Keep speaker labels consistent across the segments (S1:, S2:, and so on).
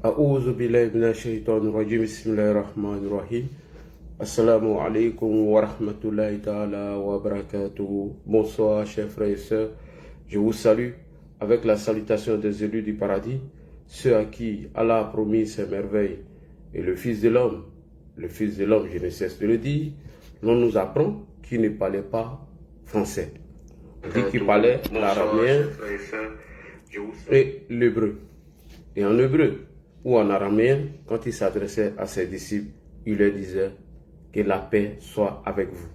S1: أعوذ بالله من الشيطان الرجيم بسم الله الرحمن الرحيم Assalamu alaikum wa rahmatullahi ta'ala wa barakatuh. Bonsoir chers frères et sœurs, je vous salue avec la salutation des élus du paradis, ceux à qui Allah a promis ses merveilles. Et le Fils de l'homme, je ne cesse de le dire, l'on nous apprend qu'il ne parlait pas français. On dit qu'il parlait l'araméen et l'hébreu. Et en hébreu ou en araméen, quand il s'adressait à ses disciples, il leur disait que la paix soit avec vous.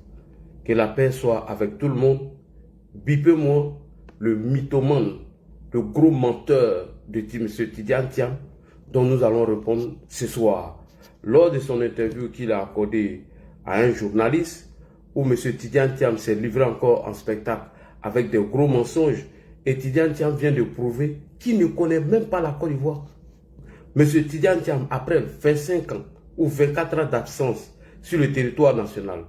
S1: Que la paix soit avec tout le monde. Bipez-moi le mythomane, le gros menteur de M. Tidiane Thiam, dont nous allons répondre ce soir. Lors de son interview qu'il a accordée à un journaliste, où M. Tidiane Thiam s'est livré encore en spectacle avec des gros mensonges, et Tidiane Thiam vient de prouver qu'il ne connaît même pas la Côte d'Ivoire. M. Tidiane Thiam, après 25 ans ou 24 ans d'absence sur le territoire national,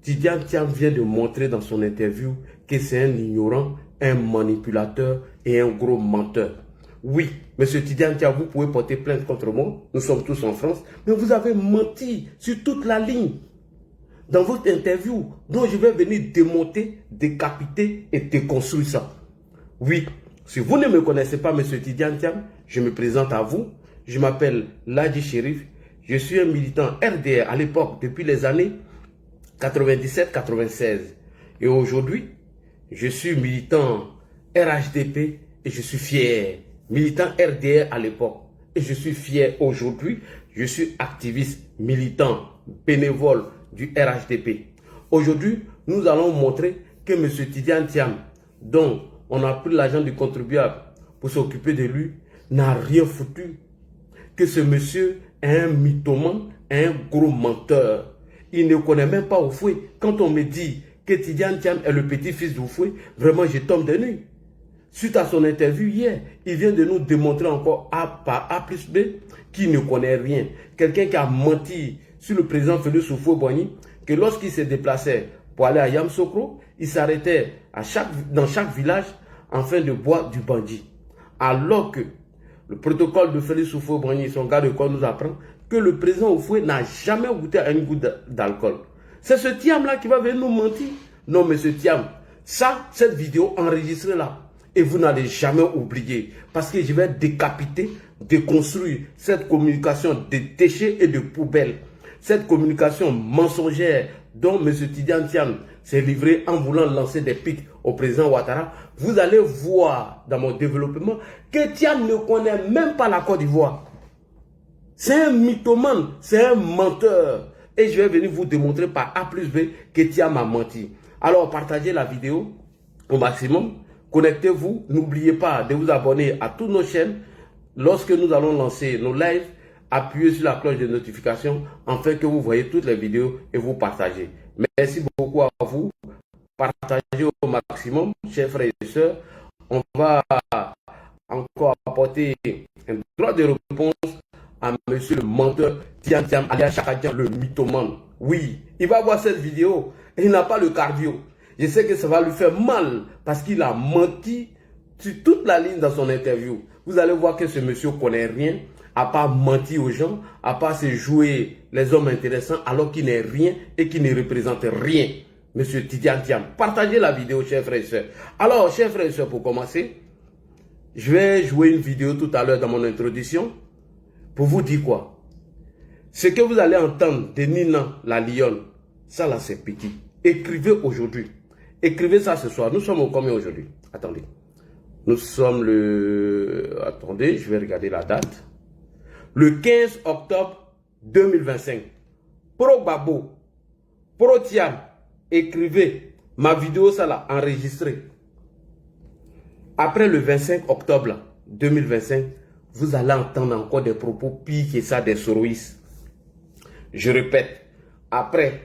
S1: Tidiane Thiam vient de montrer dans son interview que c'est un ignorant, un manipulateur et un gros menteur. Oui, M. Tidiane Thiam, vous pouvez porter plainte contre moi, nous sommes tous en France, mais vous avez menti sur toute la ligne. Dans votre interview, dont je vais venir démonter, décapiter et déconstruire ça. Oui, si vous ne me connaissez pas, M. Tidiane Thiam, je me présente à vous. Je m'appelle Ladji Chérif. Je suis un militant RDR à l'époque, depuis les années 97-96. Et aujourd'hui, je suis militant RHDP et je suis fier. Militant RDR à l'époque. Et je suis fier aujourd'hui. Je suis activiste, militant, bénévole du RHDP. Aujourd'hui, nous allons montrer que M. Tidiane Thiam, dont on a pris l'argent du contribuable pour s'occuper de lui, n'a rien foutu. Que ce monsieur est un mythomane, un gros menteur. Il ne connaît même pas Oufoué. Quand on me dit que Tidiane Thiam est le petit-fils d'Oufoué, vraiment je tombe des nues. Suite à son interview hier, il vient de nous démontrer encore A par A plus B qu'il ne connaît rien. Quelqu'un qui a menti sur le président Félix Houphouët-Boigny, que lorsqu'il se déplaçait pour aller à Yamoussoukro, il s'arrêtait dans chaque village afin de boire du bandit. Alors que le protocole de Félix Houphouët-Boigny, son gars de corps, nous apprend que le président Houphouët n'a jamais goûté à une goutte d'alcool. C'est ce Thiam-là qui va venir nous mentir. Non, monsieur Thiam, cette vidéo enregistrée là, et vous n'allez jamais oublier, parce que je vais décapiter, déconstruire cette communication de déchets et de poubelles. Cette communication mensongère dont M. Tidiane Thiam s'est livré en voulant lancer des pics au président Ouattara, vous allez voir dans mon développement que Thiam ne connaît même pas la Côte d'Ivoire. C'est un mythomane, c'est un menteur. Et je vais venir vous démontrer par A plus B que Thiam a menti. Alors partagez la vidéo au maximum. Connectez-vous. N'oubliez pas de vous abonner à toutes nos chaînes. Lorsque nous allons lancer nos lives, appuyez sur la cloche de notification afin que vous voyez toutes les vidéos et vous partagez. Merci beaucoup à vous. Partagez au maximum, chers frères et sœurs. On va encore apporter un droit de réponse à monsieur le menteur Tidiane Thiam alias Chakadian, le mythomane. Oui, il va voir cette vidéo et il n'a pas le cardio. Je sais que ça va lui faire mal parce qu'il a menti sur toute la ligne dans son interview. Vous allez voir que ce monsieur ne connaît rien, à part mentir aux gens, à part se jouer les hommes intéressants alors qu'il n'est rien et qu'il ne représente rien. Monsieur Tidiane Thiam, partagez la vidéo, chers frères et sœurs. Alors, chers frères et sœurs, pour commencer, je vais jouer une vidéo tout à l'heure dans mon introduction pour vous dire quoi. Ce que vous allez entendre de Nina la lionne, ça là c'est petit. Écrivez aujourd'hui. Écrivez ça ce soir. Nous sommes au combien aujourd'hui? Attendez. Nous sommes le... Attendez, je vais regarder la date. Le 15 octobre 2025. Pro Babo, Pro Thiam, écrivez. Ma vidéo, ça l'a enregistrée. Après le 25 octobre 2025, vous allez entendre encore des propos pires que ça des soroïstes. Je répète, après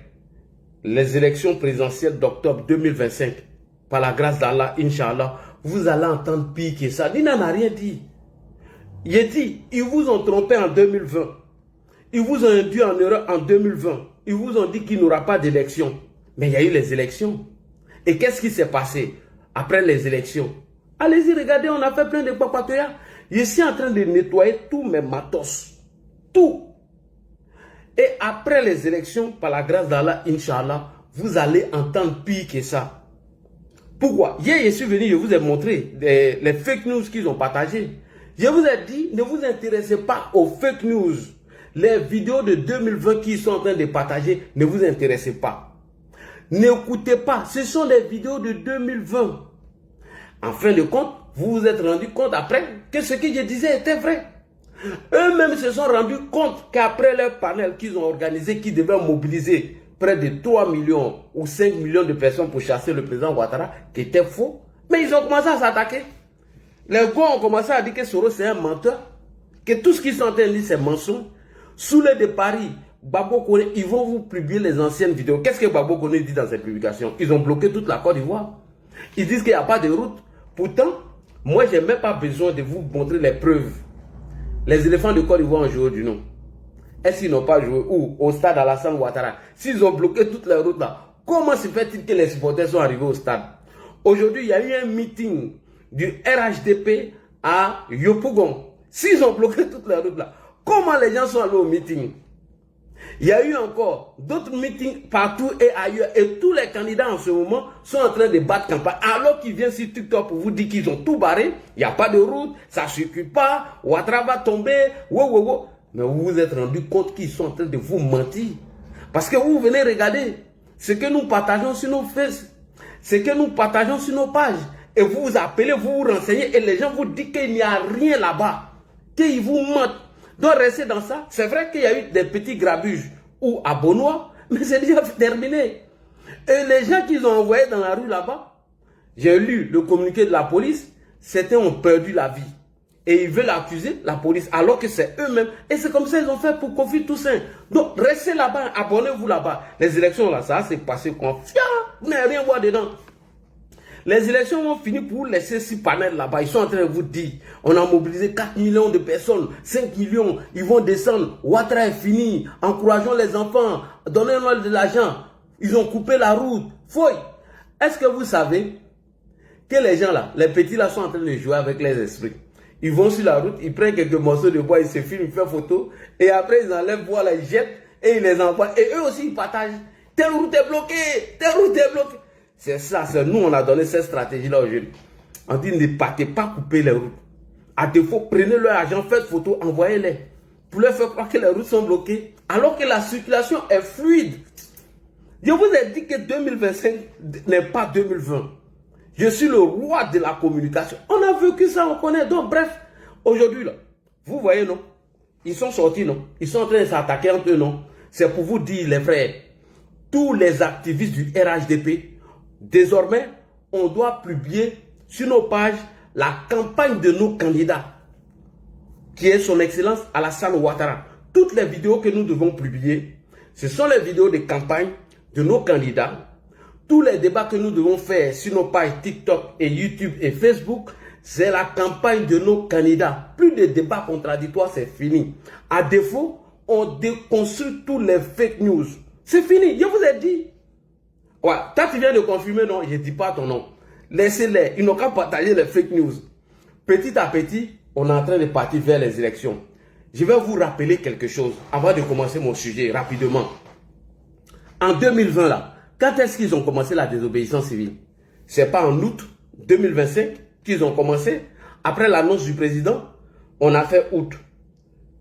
S1: les élections présidentielles d'octobre 2025, par la grâce d'Allah, Inch'Allah, vous allez entendre pire que ça. Il n'en a rien dit. Il dit, ils vous ont trompé en 2020. Ils vous ont induit en erreur en 2020. Ils vous ont dit qu'il n'y aura pas d'élection. Mais il y a eu les élections. Et qu'est-ce qui s'est passé après les élections? Allez-y, regardez, on a fait plein de papatoyas. Je suis en train de nettoyer tous mes matos. Tout. Et après les élections, par la grâce d'Allah, Inch'Allah, vous allez entendre pire que ça. Pourquoi? Hier, je suis venu, je vous ai montré les fake news qu'ils ont partagées. Je vous ai dit, ne vous intéressez pas aux fake news. Les vidéos de 2020 qu'ils sont en train de partager, ne vous intéressez pas. N'écoutez pas, ce sont des vidéos de 2020. En fin de compte, vous vous êtes rendu compte après que ce que je disais était vrai. Eux-mêmes se sont rendus compte qu'après leur panel qu'ils ont organisé, qui devait mobiliser près de 3 millions ou 5 millions de personnes pour chasser le président Ouattara, qui était faux. Mais ils ont commencé à s'attaquer. Les gars ont commencé à dire que Soros c'est un menteur, que tout ce qu'ils sont en train de dire c'est mensonge. Sous les de Paris, Babo Koné, ils vont vous publier les anciennes vidéos. Qu'est-ce que Babo Koné dit dans ses publications? Ils ont bloqué toute la Côte d'Ivoire. Ils disent qu'il n'y a pas de route. Pourtant, moi, je n'ai même pas besoin de vous montrer les preuves. Les éléphants de Côte d'Ivoire ont joué du nom. Est-ce qu'ils n'ont pas joué? Où? Au stade Alassane Ouattara. S'ils ont bloqué toutes les routes là, comment se fait-il que les supporters sont arrivés au stade? Aujourd'hui, il y a eu un meeting du RHDP à Yopougon. S'ils ont bloqué toutes les routes là, comment les gens sont allés au meeting? Il y a eu encore d'autres meetings partout et ailleurs. Et tous les candidats en ce moment sont en train de battre campagne. Alors qu'ils viennent sur TikTok pour vous dire qu'ils ont tout barré. Il n'y a pas de route, ça ne circule pas. Ouattara va tomber. Mais vous vous êtes rendu compte qu'ils sont en train de vous mentir. Parce que vous venez regarder ce que nous partageons sur nos faces. Ce que nous partageons sur nos pages. Et vous vous appelez, vous vous renseignez. Et les gens vous disent qu'il n'y a rien là-bas. Qu'ils vous mentent. Donc restez dans ça. C'est vrai qu'il y a eu des petits grabuges ou à Bonois, mais c'est déjà terminé. Et les gens qu'ils ont envoyés dans la rue là-bas, j'ai lu le communiqué de la police, certains ont perdu la vie. Et ils veulent accuser la police alors que c'est eux-mêmes. Et c'est comme ça qu'ils ont fait pour Kofi Toussaint. Donc restez là-bas, abonnez-vous là-bas. Les élections là, ça s'est passé confiant. Vous n'avez rien à voir dedans. Les élections vont finir pour laisser 6 panels là-bas. Ils sont en train de vous dire, on a mobilisé 4 millions de personnes, 5 millions, ils vont descendre. Ouattara est fini, encourageons les enfants, donnez-leur de l'argent. Ils ont coupé la route. Fouille. Est-ce que vous savez que les gens là, les petits là sont en train de jouer avec les esprits? Ils vont sur la route, ils prennent quelques morceaux de bois, ils se filment, ils font photo, et après ils enlèvent bois, là, ils jettent, et ils les envoient. Et eux aussi ils partagent. Telle route est bloquée, telle route est bloquée. C'est ça, c'est nous, on a donné cette stratégie-là aux jeunes. On dit ne partez pas couper les routes. À défaut, prenez leur argent, faites photo, envoyez-les. Pour leur faire croire que les routes sont bloquées. Alors que la circulation est fluide. Je vous ai dit que 2025 n'est pas 2020. Je suis le roi de la communication. On a vécu ça, on connaît. Donc bref, aujourd'hui, là, vous voyez, non? Ils sont sortis, non? Ils sont en train de s'attaquer entre eux, non? C'est pour vous dire, les frères, tous les activistes du RHDP, désormais, on doit publier sur nos pages la campagne de nos candidats, qui est son excellence Alassane Ouattara. Toutes les vidéos que nous devons publier, ce sont les vidéos de campagne de nos candidats. Tous les débats que nous devons faire sur nos pages TikTok et YouTube et Facebook, c'est la campagne de nos candidats. Plus de débats contradictoires, c'est fini. À défaut, on déconstruit tous les fake news. C'est fini, je vous ai dit. Ouais, toi tu viens de confirmer, non, je ne dis pas ton nom. Laissez-les, ils n'ont qu'à partager les fake news. Petit à petit, on est en train de partir vers les élections. Je vais vous rappeler quelque chose avant de commencer mon sujet rapidement. En 2020, là, quand est-ce qu'ils ont commencé la désobéissance civile? C'est pas en août 2025 qu'ils ont commencé. Après l'annonce du président, on a fait août,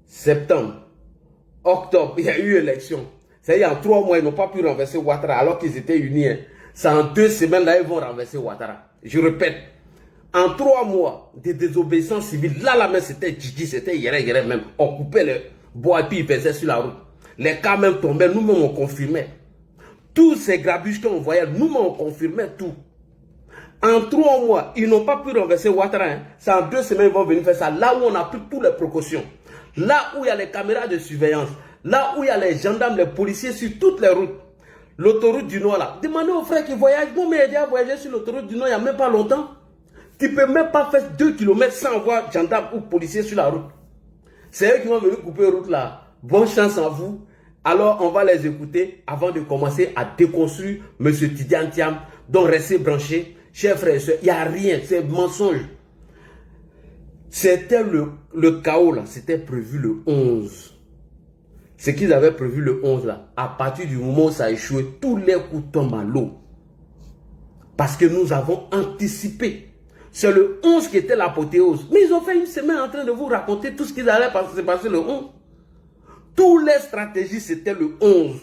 S1: septembre, octobre, il y a eu élection. C'est-à-dire en 3 mois, ils n'ont pas pu renverser Ouattara alors qu'ils étaient unis. C'est en 2 semaines là, ils vont renverser Ouattara. Je répète, en 3 mois de désobéissance civile, là même c'était Djidji, c'était Yéré même. On coupait le bois et puis ils faisaient sur la route. Les cas même tombaient, nous-mêmes on confirmait. Tous ces grabuges qu'on voyait, nous-mêmes on confirmait tout. En 3 mois, ils n'ont pas pu renverser Ouattara. C'est en 2 semaines ils vont venir faire ça. Là où on a pris toutes les précautions. Là où il y a les caméras de surveillance. Là où il y a les gendarmes, les policiers sur toutes les routes. L'autoroute du Nord là. Demandez aux frères qui voyagent. Bon, mais il a déjà voyagé sur l'autoroute du Nord il n'y a même pas longtemps. Tu ne peux même pas faire 2 km sans voir gendarmes ou policiers sur la route. C'est eux qui vont venir couper la route là. Bonne chance à vous. Alors on va les écouter avant de commencer à déconstruire M. Tidiane Thiam. Donc restez branchés. Chers frères et sœurs, il n'y a rien. C'est mensonge. C'était le chaos là, c'était prévu le 11. Ce qu'ils avaient prévu le 11 là, à partir du moment où ça a échoué, tous les coups tombent à l'eau. Parce que nous avons anticipé. C'est le 11 qui était l'apothéose. Mais ils ont fait une semaine en train de vous raconter tout ce qui allait se passer le 11. Toutes les stratégies, c'était le 11.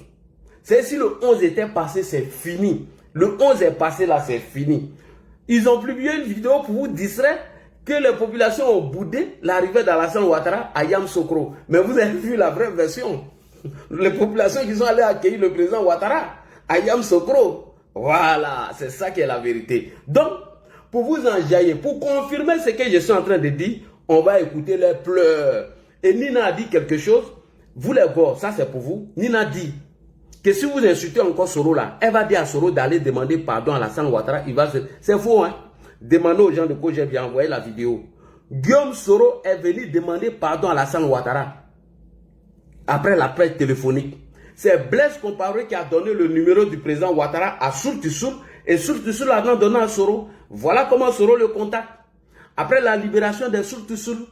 S1: C'est si le 11 était passé, c'est fini. Le 11 est passé là, c'est fini. Ils ont publié une vidéo pour vous distraire que les populations ont boudé l'arrivée d'Alassane Ouattara à Yamoussoukro. Mais vous avez vu la vraie version. Les populations qui sont allées accueillir le président Ouattara à Yamoussoukro. Voilà, c'est ça qui est la vérité. Donc, pour vous enjailler, pour confirmer ce que je suis en train de dire, on va écouter les pleurs. Et Nina a dit quelque chose. Vous les gars, ça c'est pour vous. Nina dit que si vous insultez encore Soro là, elle va dire à Soro d'aller demander pardon à Alassane Ouattara. C'est faux, hein. Demandez aux gens de quoi j'ai bien envoyé la vidéo. Guillaume Soro est venu demander pardon à Alassane Ouattara après l'appel téléphonique. C'est Blaise Compaoré qui a donné le numéro du président Ouattara à Sourtissoul et Sourtissoul a donné à Soro. Voilà comment Soro le contacte. Après la libération de Sourtissoul.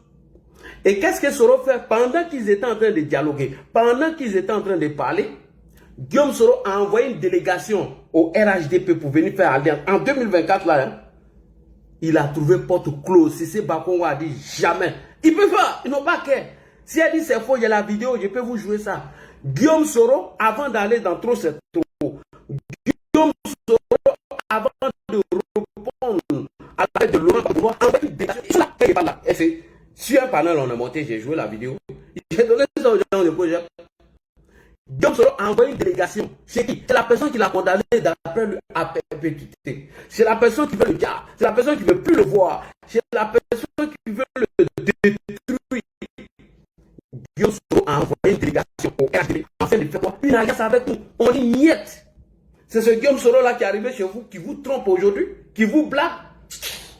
S1: Et qu'est-ce que Soro fait pendant qu'ils étaient en train de dialoguer, pendant qu'ils étaient en train de parler? Guillaume Soro a envoyé une délégation au RHDP pour venir faire alliance. En 2024, là, hein, il a trouvé porte close. Si c'est Bakongo a dit jamais. Ils peuvent pas, ils n'ont pas qu'à. Si elle dit c'est faux, il y a la vidéo, je peux vous jouer ça. Guillaume Soro, avant d'aller dans trop c'est trop. Guillaume Soro, avant de répondre à la tête de Laurent Gbagbo, a envoyé une délégation. Sur un panel, on a monté, j'ai joué la vidéo. J'ai donné ça aux gens de projet. Guillaume Soro a envoyé une délégation. C'est qui? C'est la personne qui l'a condamné d'après le APPQT. C'est la personne qui veut le garder. C'est la personne qui ne veut plus le voir. C'est la personne qui veut le détruire. Guillaume Soro a envoyé une délégation au RHDP afin de faire quoi? Une alliance avec nous. On dit niet. C'est ce Guillaume Soro là qui est arrivé chez vous, qui vous trompe aujourd'hui, qui vous blague.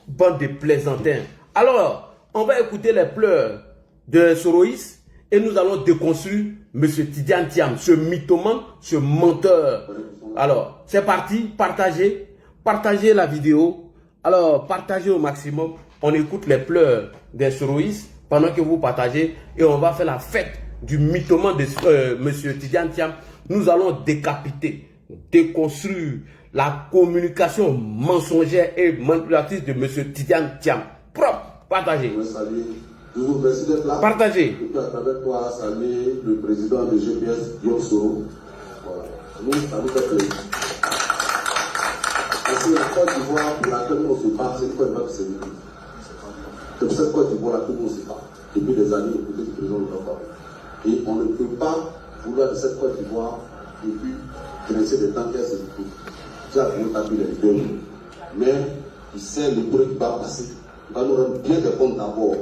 S1: Bande de plaisantins. Alors, on va écouter les pleurs de Soroïs et nous allons déconstruire M. Tidiane Thiam, ce mythomane, ce menteur. Alors, c'est parti, partagez la vidéo. Alors, partagez au maximum. On écoute les pleurs de Soroïs pendant que vous partagez et on va faire la fête du mythomane de M. Tidiane Thiam. Nous allons décapiter, déconstruire la communication mensongère et manipulatrice de M. Tidiane Thiam. Propre. Partagez.
S2: Je vous remercie d'être là.
S1: Partagez.
S2: Et puis à travers toi, saluer le président de GPS, Guillaume Soro. Voilà. Nous, ça nous fait plaisir. Parce que la Côte d'Ivoire, pour laquelle on se bat, c'est une Côte d'Ivoire qui s'est vécue. C'est pour cette Côte d'Ivoire là que nous on se bat. Depuis des années, au côté du président de l'Europe. Et on ne peut pas vouloir de cette Côte d'Ivoire et puis dresser des tanks et tout. Tu as voulu taper les vidéos. Mais il sait le bruit qui va passer. Il va nous rendre bien des comptes d'abord.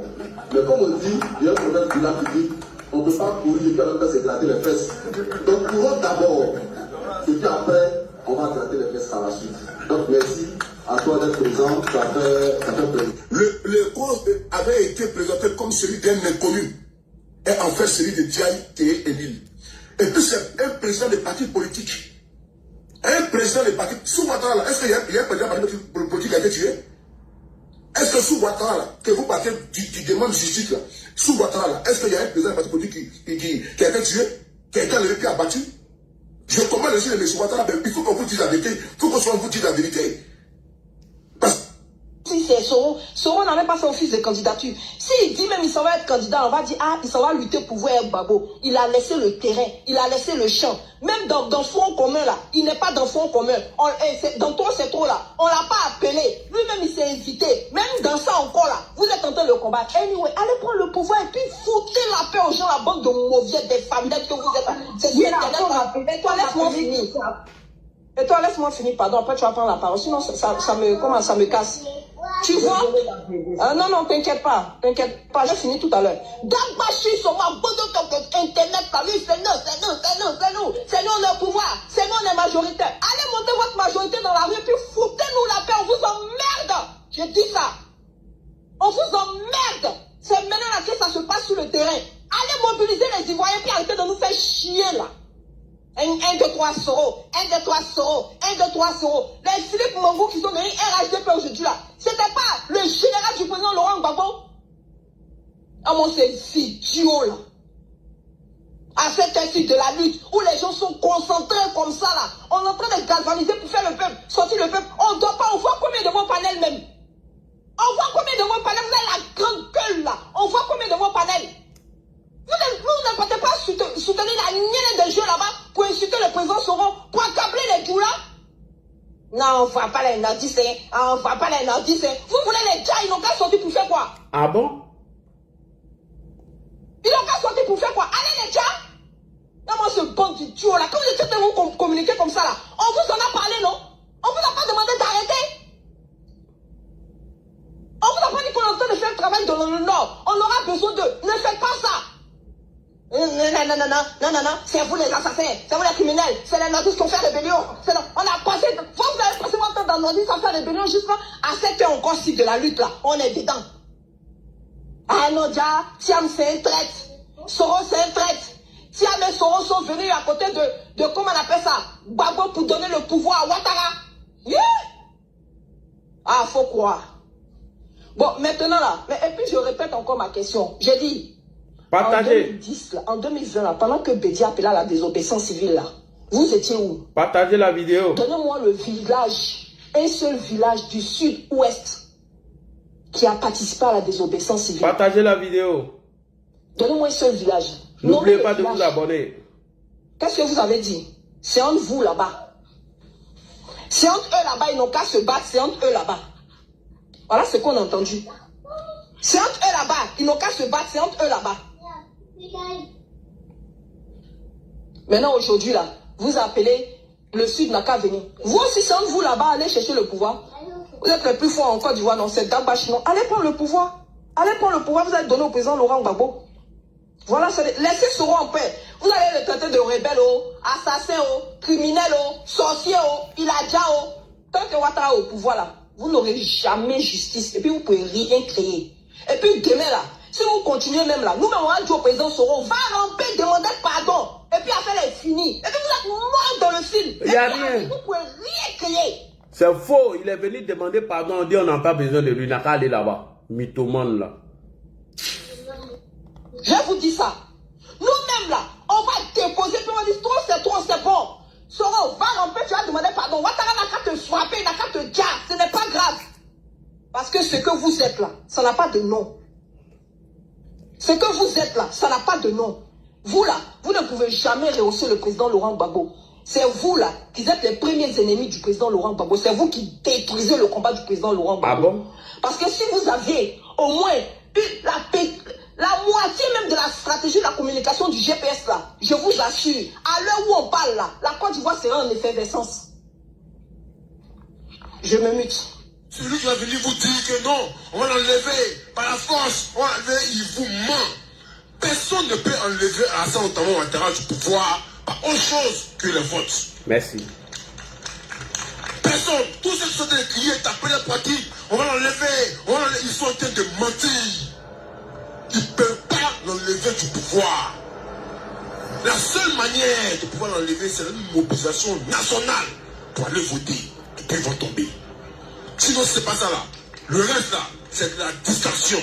S2: Mais comme on dit, il y a un problème du lac qui dit on ne peut pas courir et puis on peut s'éclater les fesses. Donc courons d'abord. Et puis après, on va gratter les fesses à la suite. Donc merci à toi d'être présent. Ça fait plaisir.
S3: Le cause avait été présenté comme celui d'un inconnu. Et en fait celui de Diaye Téé Émile. Et puis c'est un président de parti politique. Un président de parti. Sous Ouattara là, est-ce qu'il y a un président de parti politique qui a été tué? Est-ce que sous Ouattara là, que vous partez qui demande justice là, sous Ouattara là, est-ce qu'il y a un président de parti politique qui a été tué, qui a été enlevé, qui a battu? Je commande aussi de M. Ouattara, mais il faut qu'on vous dise la vérité, il faut qu'on soit vous dise la vérité. Parce
S4: si c'est Soro, Soro n'avait pas fait office de candidature. S'il dit même il s'en va être candidat, on va dire ah, il s'en va lutter pour voir Gbagbo. Il a laissé le terrain, il a laissé le champ. Même dans Front commun là, il n'est pas dans Front commun. Dans toi c'est trop là, on l'a pas appelé. Lui-même il s'est invité. Même dans ça encore là, vous êtes en train de le combattre. Anyway, allez prendre le pouvoir et puis foutez la paix aux gens, la bande de mauviettes, des femmes que vous êtes. C'est bien là. Et toi laisse-moi finir. Et toi laisse-moi finir, pardon. Après tu vas prendre la parole. Sinon ça me casse. Tu vois? Non, t'inquiète pas, j'ai fini tout à l'heure. Dabachi sur ma internet, c'est nous, on est au pouvoir, c'est nous, on est majoritaire. Allez monter votre majorité dans la rue, puis foutez-nous la paix, on vous emmerde. Je dis ça. On vous emmerde. C'est maintenant là que ça se passe sur le terrain. Allez mobiliser les Ivoiriens, puis arrêtez de nous faire chier là. 1, 2, 3 Soro, 1, 2, 3 Soro, 1, 2, 3 Soro. Les Philippe Mangou qui sont devenus RHDP aujourd'hui là, c'était pas le général du président Laurent Gbagbo. Ah mon c'est idiot là. À cette heure-ci de la lutte, où les gens sont concentrés comme ça là, on est en train de galvaniser pour faire le peuple, sortir le peuple. On ne doit pas, on voit combien de vos panels même. On voit combien de vos panels, vous avez la grande gueule là. On voit combien de vos panels. Vous ne partez pas soutenir la nienne des jeux là-bas pour insulter le président Soro, pour accabler les Djoula. Non, on ne voit pas les nordistes, on ne voit pas les nordistes. Vous voulez les Dja, ils n'ont qu'à sortir pour faire quoi?
S1: Ah bon?
S4: Ils n'ont qu'à sortir pour faire quoi? Allez les Dja. Non, moi ce bon idiot là, quand vous étiez de vous communiquer comme ça là, on vous en a parlé, non? On vous a pas demandé d'arrêter. On vous a pas dit qu'on est en train de faire le travail dans le Nord. On aura besoin d'eux. Ne faites pas ça. Non, c'est vous les assassins, c'est vous les criminels, c'est les nordistes qui ont fait rébellion. On a passé, vous avez passé votre temps dans le nordiste à faire rébellion jusqu'à cette heure encore si de la lutte là, on est dedans. Ah non, déjà, Tiam c'est un traître, Soro c'est un traître. Tiam et Soro sont venus à côté de comment on appelle ça, Gbagbo pour donner le pouvoir à Ouattara. Yeah! Ah, faut croire. Bon, maintenant là, et puis je répète encore ma question. J'ai dit,
S1: partagez.
S4: En 2020, là, pendant que Bédia appelait à la désobéissance civile, là, vous étiez où?
S1: Partagez la vidéo.
S4: Donnez-moi le village, un seul village du sud-ouest qui a participé à la désobéissance civile.
S1: Partagez la vidéo.
S4: Donnez-moi un seul village.
S1: N'oubliez pas de vous abonner.
S4: Qu'est-ce que vous avez dit? C'est entre vous là-bas. C'est entre eux là-bas, ils n'ont qu'à se battre, c'est entre eux là-bas. Voilà ce qu'on a entendu. C'est entre eux là-bas, ils n'ont qu'à se battre, c'est entre eux là-bas. Maintenant, aujourd'hui, là, vous appelez, le Sud n'a qu'à venir. Vous aussi, c'est entre vous là-bas, allez chercher le pouvoir. Vous êtes les plus forts en Côte d'Ivoire, non, c'est Dabachi, non. Allez prendre le pouvoir. Allez prendre le pouvoir, vous allez donner au président Laurent Gbagbo. Voilà, laissez Soro en paix. Vous allez le traiter de rebelle, assassin, criminel, sorcier, il a déjà, tant que Ouattara au pouvoir là, vous n'aurez jamais justice. Et puis vous ne pouvez rien créer. Et puis demain là, si vous continuez même là, nous-mêmes on va dire au président Soro, va ramper, demander pardon. Et puis affaire est finie. Et puis vous êtes mort dans le film.
S1: Il n'y a rien.
S4: Vous ne pouvez rien créer.
S1: C'est faux. Il est venu demander pardon. On dit on n'a pas besoin de lui. Il n'a qu'à aller là-bas. Mythomane là.
S4: Je vous dis ça. Nous-mêmes là, on va déposer, puis on va dire trop, c'est bon. Soro, va ramper, tu vas demander pardon. Ouattara n'a qu'à te frapper, n'a qu'à te dire, ce n'est pas grave. Parce que ce que vous êtes là, ça n'a pas de nom. Ce que vous êtes là, ça n'a pas de nom. Vous là, vous ne pouvez jamais rehausser le président Laurent Gbagbo. C'est vous là qui êtes les premiers ennemis du président Laurent Gbagbo. C'est vous qui détruisez le combat du président Laurent Gbagbo.
S1: Ah bon?
S4: Parce que si vous aviez au moins eu la moitié même de la stratégie de la communication du GPS là, je vous assure, à l'heure où on parle là, la Côte d'Ivoire sera en effervescence. Je me mute.
S3: Celui qui va venir vous dire que non, on va l'enlever par la force, on va l'enlever, il vous ment. Personne ne peut enlever Alassane Ouattara Ouattara du pouvoir par autre chose que les votes.
S1: Merci.
S3: Personne, tous ceux qui sont en train de crier, taper la poitrine, on va l'enlever, ils sont en train de mentir. Ils ne peuvent pas l'enlever du pouvoir. La seule manière de pouvoir l'enlever, c'est une mobilisation nationale pour aller voter. Et puis ils vont tomber. Sinon, ce n'est pas ça là. Le reste là, c'est de la distraction.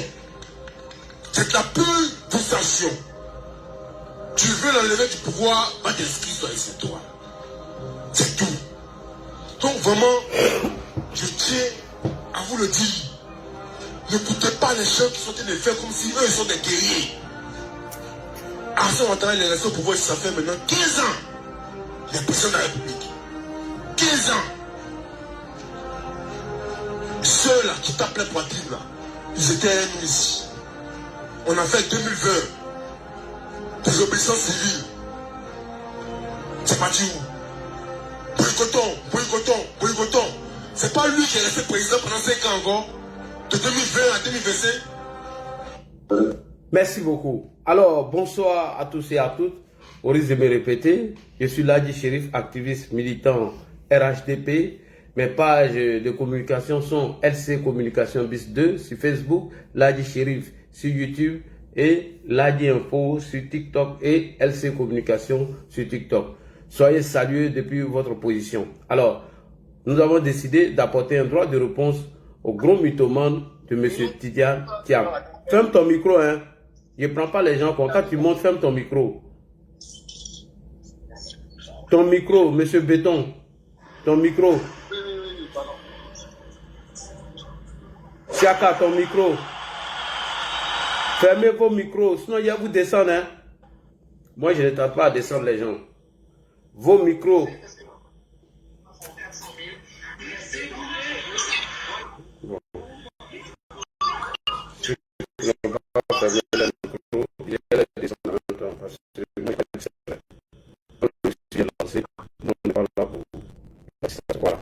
S3: C'est de la pure distraction. Tu veux l'enlever du pouvoir, va t'inscrire sur les étoiles. C'est tout. Donc vraiment, je tiens à vous le dire. N'écoutez pas les gens qui sont en train de faire comme si eux ils sont des guerriers. Alassane Ouattara il est resté au pouvoir, ça fait maintenant 15 ans. Il est président de la République. 15 ans. Ceux-là qui tapent les poitrines là, ils étaient ennemis ici. On a fait 2020 désobéissance civile. C'est parti où? Boycotons. C'est pas lui qui est resté président pendant 5 ans encore. De 2020 à 2025.
S1: Merci beaucoup. Alors, bonsoir à tous et à toutes. Au risque de me répéter, je suis Ladji Chérif, activiste militant RHDP. Mes pages de communication sont LC Communication Bis 2 sur Facebook, Ladji Chérif sur YouTube et Ladji Info sur TikTok et LC Communication sur TikTok. Soyez salués depuis votre position. Alors, nous avons décidé d'apporter un droit de réponse au gros mythomane de M. Tidiane Thiam. Ferme ton micro, hein. Je ne prends pas les gens comme quand tu montes, ferme ton micro. Ton micro, monsieur Béton. Ton micro. Siaka, ton micro. Fermez vos micros, sinon il y a vous descendre. Hein? Moi, je ne tente pas à descendre les gens. Vos micros. Bon. Je ne vais pas fermer les micros. Je vais les descendre en même temps. Parce que moi, je suis lancé. Moi, je ne parle pas pour vous. Voilà.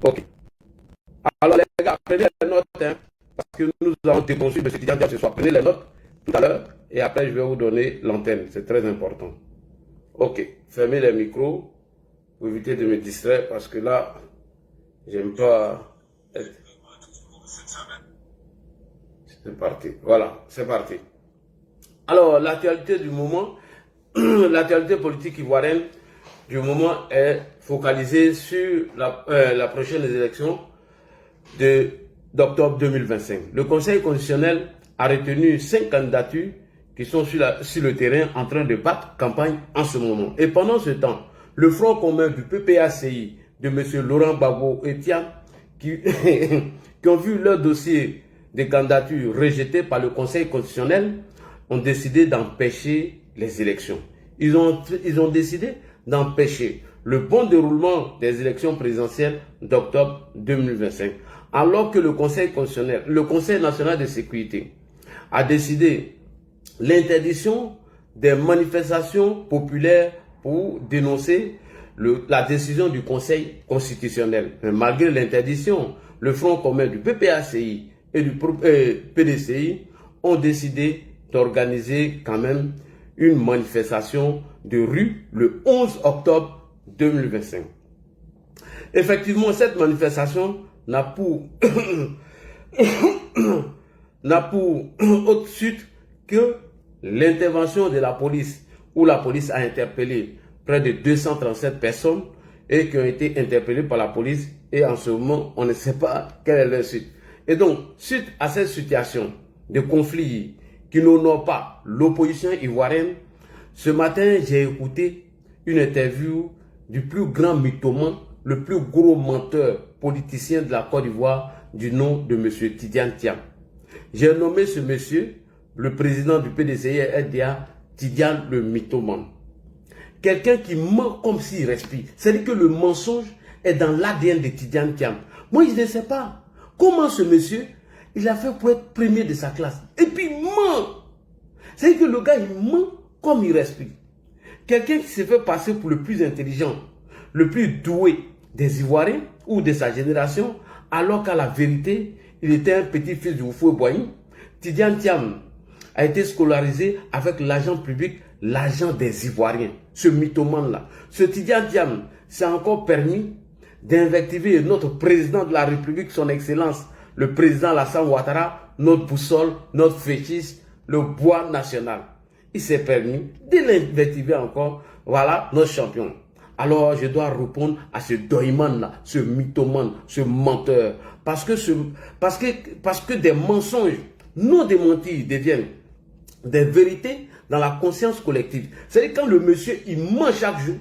S1: Ok. Alors, les gars, prenez les notes. Hein? Parce que nous avons déconçu M. Tidjane Thiam ce soir. Prenez les notes tout à l'heure et après je vais vous donner l'antenne. C'est très important. Ok, fermez les micros pour éviter de me distraire parce que là, j'aime pas être... C'est parti. Voilà, c'est parti. Alors, l'actualité du moment, l'actualité politique ivoirienne du moment est focalisée sur la prochaine élection d'octobre 2025. Le Conseil constitutionnel a retenu 5 candidatures qui sont sur le terrain en train de battre campagne en ce moment. Et pendant ce temps, le Front commun du PPACI de M. Laurent Gbagbo et Tiam, qui ont vu leur dossier de candidature rejeté par le Conseil constitutionnel, ont décidé d'empêcher les élections. Ils ont décidé d'empêcher le bon déroulement des élections présidentielles d'octobre 2025. Alors que le Conseil constitutionnel, le Conseil national de sécurité, a décidé l'interdiction des manifestations populaires pour dénoncer la décision du Conseil constitutionnel. Mais malgré l'interdiction, le Front commun du PPACI et du PDCI ont décidé d'organiser quand même une manifestation de rue le 11 octobre 2025. Effectivement, cette manifestation n'a pour autre suite que l'intervention de la police, où la police a interpellé près de 237 personnes et qui ont été interpellées par la police, et en ce moment, on ne sait pas quelle est leur suite. Et donc, suite à cette situation de conflit qui n'honore pas l'opposition ivoirienne, ce matin, j'ai écouté une interview du plus grand mythomane, le plus gros menteur politicien de la Côte d'Ivoire, du nom de M. Tidjane Thiam. J'ai nommé ce monsieur, le président du PDCI-RDA, Tidjane le mythomane. Quelqu'un qui ment comme s'il respire. C'est-à-dire que le mensonge est dans l'ADN de Tidjane Thiam. Moi, je ne sais pas comment ce monsieur, il a fait pour être premier de sa classe. Et puis, il ment. C'est-à-dire que le gars, il ment comme il respire. Quelqu'un qui se fait passer pour le plus intelligent, le plus doué des Ivoiriens ou de sa génération, alors qu'à la vérité, il était un petit-fils du Houphouët-Boigny. Tidjane Thiam a été scolarisé avec l'argent public, l'argent des Ivoiriens. Ce mythomane-là. Ce Tidjane Thiam s'est encore permis d'invectiver notre président de la République, son Excellence, le président Alassane Ouattara, notre boussole, notre fétiche, le bois national. Il s'est permis de l'invectiver encore. Voilà notre champion. Alors je dois répondre à ce doyman-là, ce mythomane, ce menteur. Parce que des mensonges non démentis deviennent des vérités dans la conscience collective. C'est-à-dire quand le monsieur, il ment chaque jour,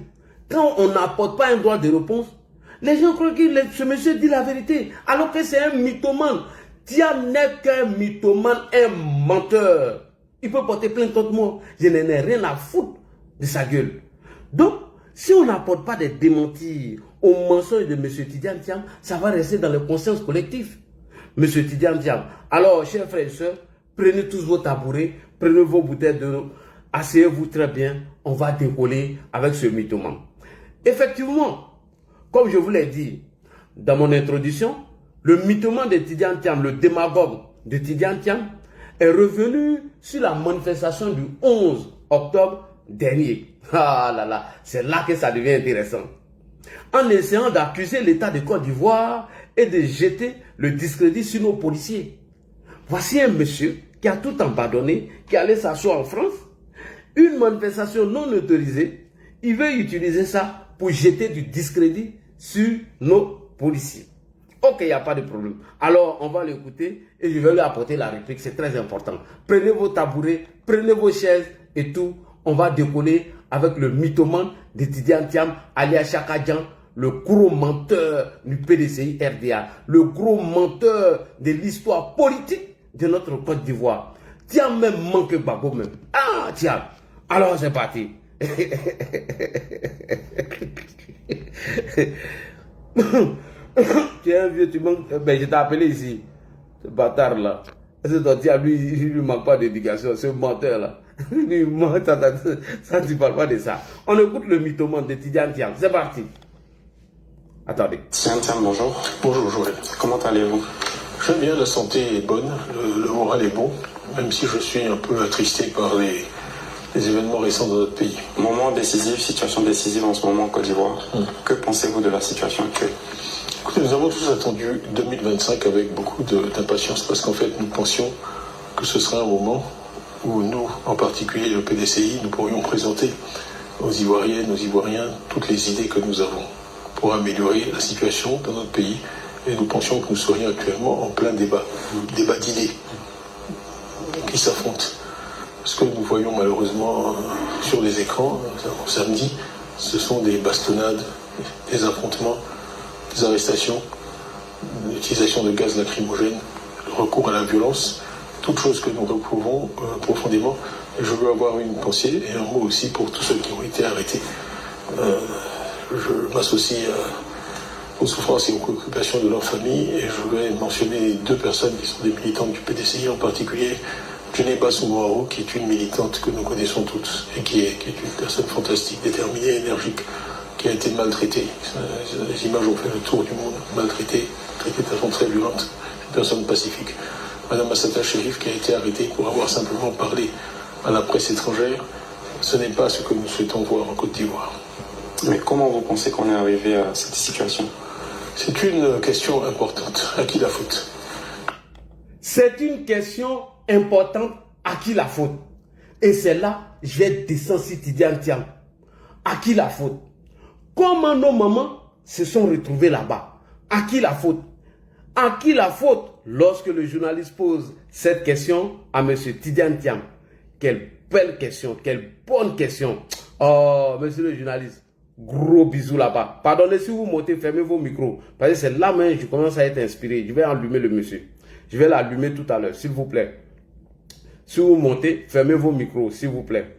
S1: quand on n'apporte pas un droit de réponse, les gens croient que ce monsieur dit la vérité, alors que c'est un mythomane. Thiam n'est qu'un mythomane, un menteur. Il peut porter plainte contre moi. Je n'en ai rien à foutre de sa gueule. Donc, si on n'apporte pas des démentis aux mensonges de M. Tidjane Thiam, ça va rester dans le conscience collectif. M. Tidjane Thiam. Alors, chers frères et sœurs, prenez tous vos tabourets, prenez vos bouteilles d'eau, asseyez-vous très bien, on va décoller avec ce mythomane. Effectivement, comme je vous l'ai dit dans mon introduction, le mythomane de Tidjane Thiam, le démagogue de Tidjane Thiam, est revenu sur la manifestation du 11 octobre dernier. Ah là là, c'est là que ça devient intéressant. En essayant d'accuser l'État de Côte d'Ivoire et de jeter le discrédit sur nos policiers. Voici un monsieur qui a tout abandonné, qui allait s'asseoir en France. Une manifestation non autorisée, il veut utiliser ça pour jeter du discrédit sur nos policiers. Ok, il n'y a pas de problème. Alors, on va l'écouter et je vais lui apporter la réplique. C'est très important. Prenez vos tabourets, prenez vos chaises et tout. On va décoller avec le mythomane de Tidiane Thiam, alias Chaka Dian, le gros menteur du PDCI RDA, le gros menteur de l'histoire politique de notre Côte d'Ivoire. Thiam même manque Gbagbo même. Ah, Thiam. Alors, c'est parti. Tu es un vieux, tu manques. Ben, je t'ai appelé ici. Ce bâtard là. C'est ton Thiam, lui, il lui manque pas d'éducation. Ce menteur là. Lui, ça, tu parles pas de ça. On écoute le mythomane de Tidiane Thiam. C'est parti. Attendez.
S5: Tidiane Thiam, bonjour.
S6: Bonjour Joël.
S5: Comment allez-vous?
S6: Je vais bien, la santé est bonne, le moral est bon, même si je suis un peu attristé par les événements récents dans notre pays.
S5: Moment décisif, situation décisive en ce moment en Côte d'Ivoire. Que pensez-vous de la situation actuelle?
S6: Écoutez, nous avons tous attendu 2025 avec beaucoup d'impatience parce qu'en fait nous pensions que ce serait un moment où nous, en particulier le PDCI, nous pourrions présenter aux Ivoiriennes, aux Ivoiriens toutes les idées que nous avons pour améliorer la situation dans notre pays. Et nous pensions que nous serions actuellement en plein débat d'idées qui s'affrontent. Ce que nous voyons malheureusement sur les écrans samedi, ce sont des bastonnades, des affrontements, des arrestations, l'utilisation de gaz lacrymogène, le recours à la violence, toutes choses que nous reprouvons profondément. Et je veux avoir une pensée et un mot aussi pour tous ceux qui ont été arrêtés. Je m'associe aux souffrances et aux préoccupations de leur famille et je vais mentionner deux personnes qui sont des militantes du PDCI, en particulier Djeneba Soumoaro, qui est une militante que nous connaissons toutes et qui est une personne fantastique, déterminée, énergique, qui a été maltraitée. Les images ont fait le tour du monde, maltraitée, traitée de façon très violente, une personne pacifique. Madame Assata Chérif, qui a été arrêtée pour avoir simplement parlé à la presse étrangère, ce n'est pas ce que nous souhaitons voir en Côte d'Ivoire.
S5: Mais comment vous pensez qu'on est arrivé à cette situation?
S6: C'est une question importante. À qui la faute?
S1: C'est une question importante. À qui la faute? Et c'est là, je vais descendre sur Tidiane Thiam. À qui la faute? Comment nos mamans se sont retrouvées là-bas? À qui la faute? À qui la faute? Lorsque le journaliste pose cette question à M. Tidiane Thiam. Quelle belle question, quelle bonne question. Oh, monsieur le journaliste, gros bisous là-bas. Pardonnez si vous montez, fermez vos micros. Parce que c'est là même que je commence à être inspiré. Je vais allumer le monsieur. Je vais l'allumer tout à l'heure, s'il vous plaît. Si vous montez, fermez vos micros, s'il vous plaît.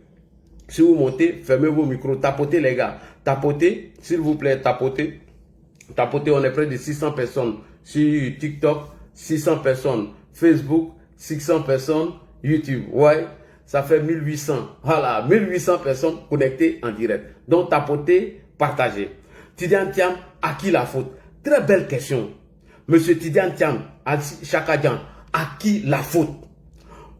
S1: Si vous montez, fermez vos micros. Tapotez les gars. Tapotez, s'il vous plaît, tapotez. Tapotez, on est près de 600 personnes sur TikTok, 600 personnes. Facebook, 600 personnes. YouTube, ouais. Ça fait 1800. Voilà, 1800 personnes connectées en direct. Donc, tapotez, partagez. Tidiane Thiam, à qui la faute? Très belle question. Monsieur Tidiane Thiam, Chaka Dian, à qui la faute?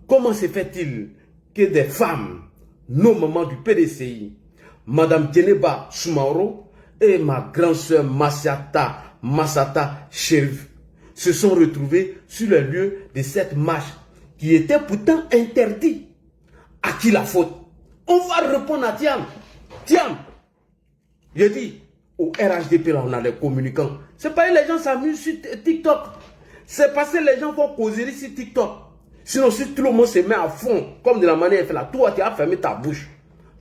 S1: Comment se fait-il que des femmes, nos mamans du PDCI, Madame Djeneba Soumoaro et ma grande sœur Massata Chérif, se sont retrouvées sur le lieu de cette marche qui était pourtant interdite? À qui la faute? On va répondre à Thiam. Thiam, je dis, au RHDP, là, on a les communicants. C'est pas que les gens s'amusent sur TikTok. C'est parce que les gens font causerie sur TikTok. Sinon, si tout le monde se met à fond, comme de la manière fait là, toi, tu as fermé ta bouche.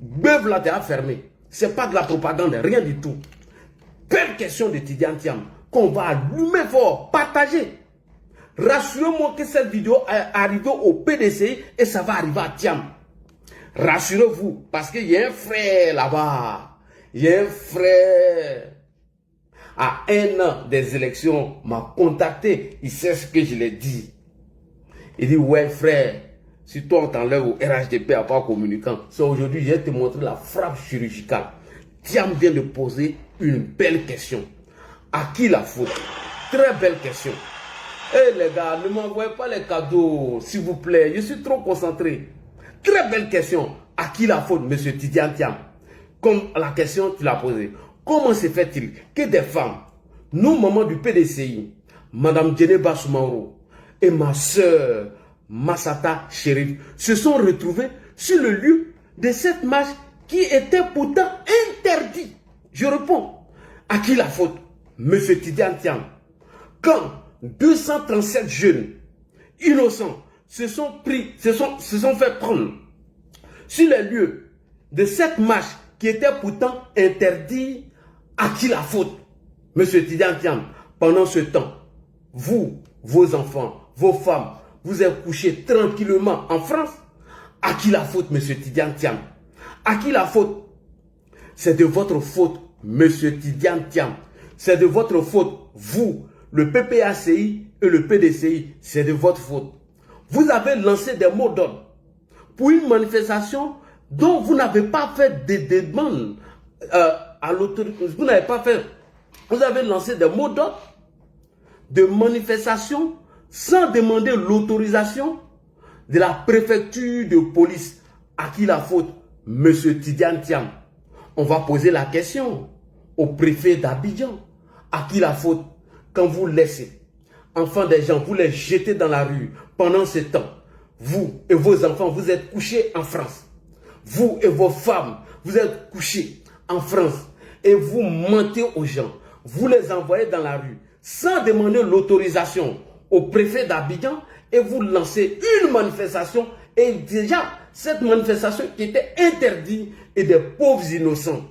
S1: Beuve là, tu as fermé. C'est pas de la propagande, rien du tout. Belle question de Tidiane Thiam, qu'on va allumer fort, partager. Rassurez-moi que cette vidéo est arrivée au PDCI et ça va arriver à Thiam. Rassurez-vous, parce qu'il y a un frère là-bas. Il y a un frère. À un an des élections, m'a contacté. Il sait ce que je l'ai dit. Il dit, ouais frère, si toi on t'enlève au RHDP à part communicant, c'est aujourd'hui, je vais te montrer la frappe chirurgicale. Thiam vient de poser une belle question. À qui la faute? Très belle question. Eh les gars, ne m'envoyez pas les cadeaux, s'il vous plaît. Je suis trop concentré. Très belle question. À qui la faute, monsieur Tidiane Thiam? Comme la question tu l'as posée. Comment se fait-il que des femmes, nos mamans du PDCI, Madame Djeneba Soumoaro et ma soeur Massata Chérif, se sont retrouvées sur le lieu de cette marche qui était pourtant interdite? Je réponds. À qui la faute? Monsieur Tidiane Thiam. quand 237 jeunes innocents se sont fait prendre sur les lieux de cette marche qui était pourtant interdite, à qui la faute? Monsieur Tidiane Thiam, pendant ce temps, vous, vos enfants, vos femmes, vous êtes couchés tranquillement en France. À qui la faute, monsieur Tidiane Thiam? À qui la faute? C'est de votre faute, monsieur Tidiane Thiam. C'est de votre faute, vous, le PPACI et le PDCI. C'est de votre faute. Vous avez lancé des mots d'ordre pour une manifestation dont vous n'avez pas fait des demandes à l'autorité. Vous n'avez pas fait. Vous avez lancé des mots d'ordre de manifestation sans demander l'autorisation de la préfecture de police. À qui la faute, monsieur Tidiane Thiam? On va poser la question au préfet d'Abidjan. À qui la faute quand vous laissez enfants des gens, vous les jetez dans la rue pendant ce temps? Vous et vos enfants, vous êtes couchés en France. Vous et vos femmes, vous êtes couchés en France. Et vous mentez aux gens. Vous les envoyez dans la rue sans demander l'autorisation au préfet d'Abidjan et vous lancez une manifestation. Et déjà, cette manifestation qui était interdite et des pauvres innocents.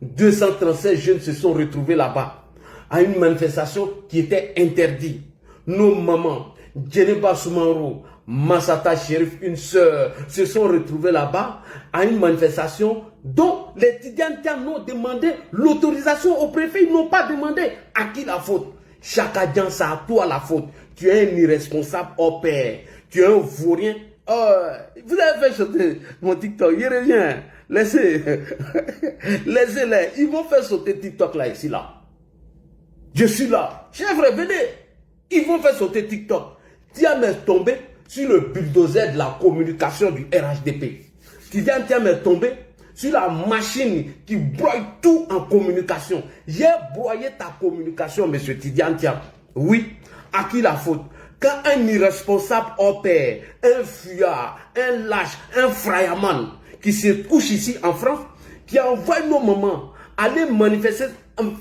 S1: 237 jeunes se sont retrouvés là-bas à une manifestation qui était interdite. Nos mamans, Djeneba Soumaro, Massata Chérif, une sœur, se sont retrouvées là-bas à une manifestation dont les Tidiane Thiam n'ont demandé l'autorisation au préfet. Ils n'ont pas demandé. À qui la faute? Chaka Dian, c'est à toi la faute. Tu es un irresponsable au père. Tu es un vaurien. Vous avez fait sauter mon TikTok. Il revient. Laissez-les. Ils vont faire sauter TikTok là, ici, là. Je suis là. Chef, venez. Ils vont faire sauter TikTok. Thiam est tombé sur le bulldozer de la communication du RHDP. Tidiane Thiam est tombé sur la machine qui broye tout en communication. J'ai broyé ta communication, monsieur Tidiane Thiam. Oui. À qui la faute? Quand un irresponsable au père, un fuyard, un lâche, un fraillaman qui se couche ici en France, qui envoie nos mamans aller manifester,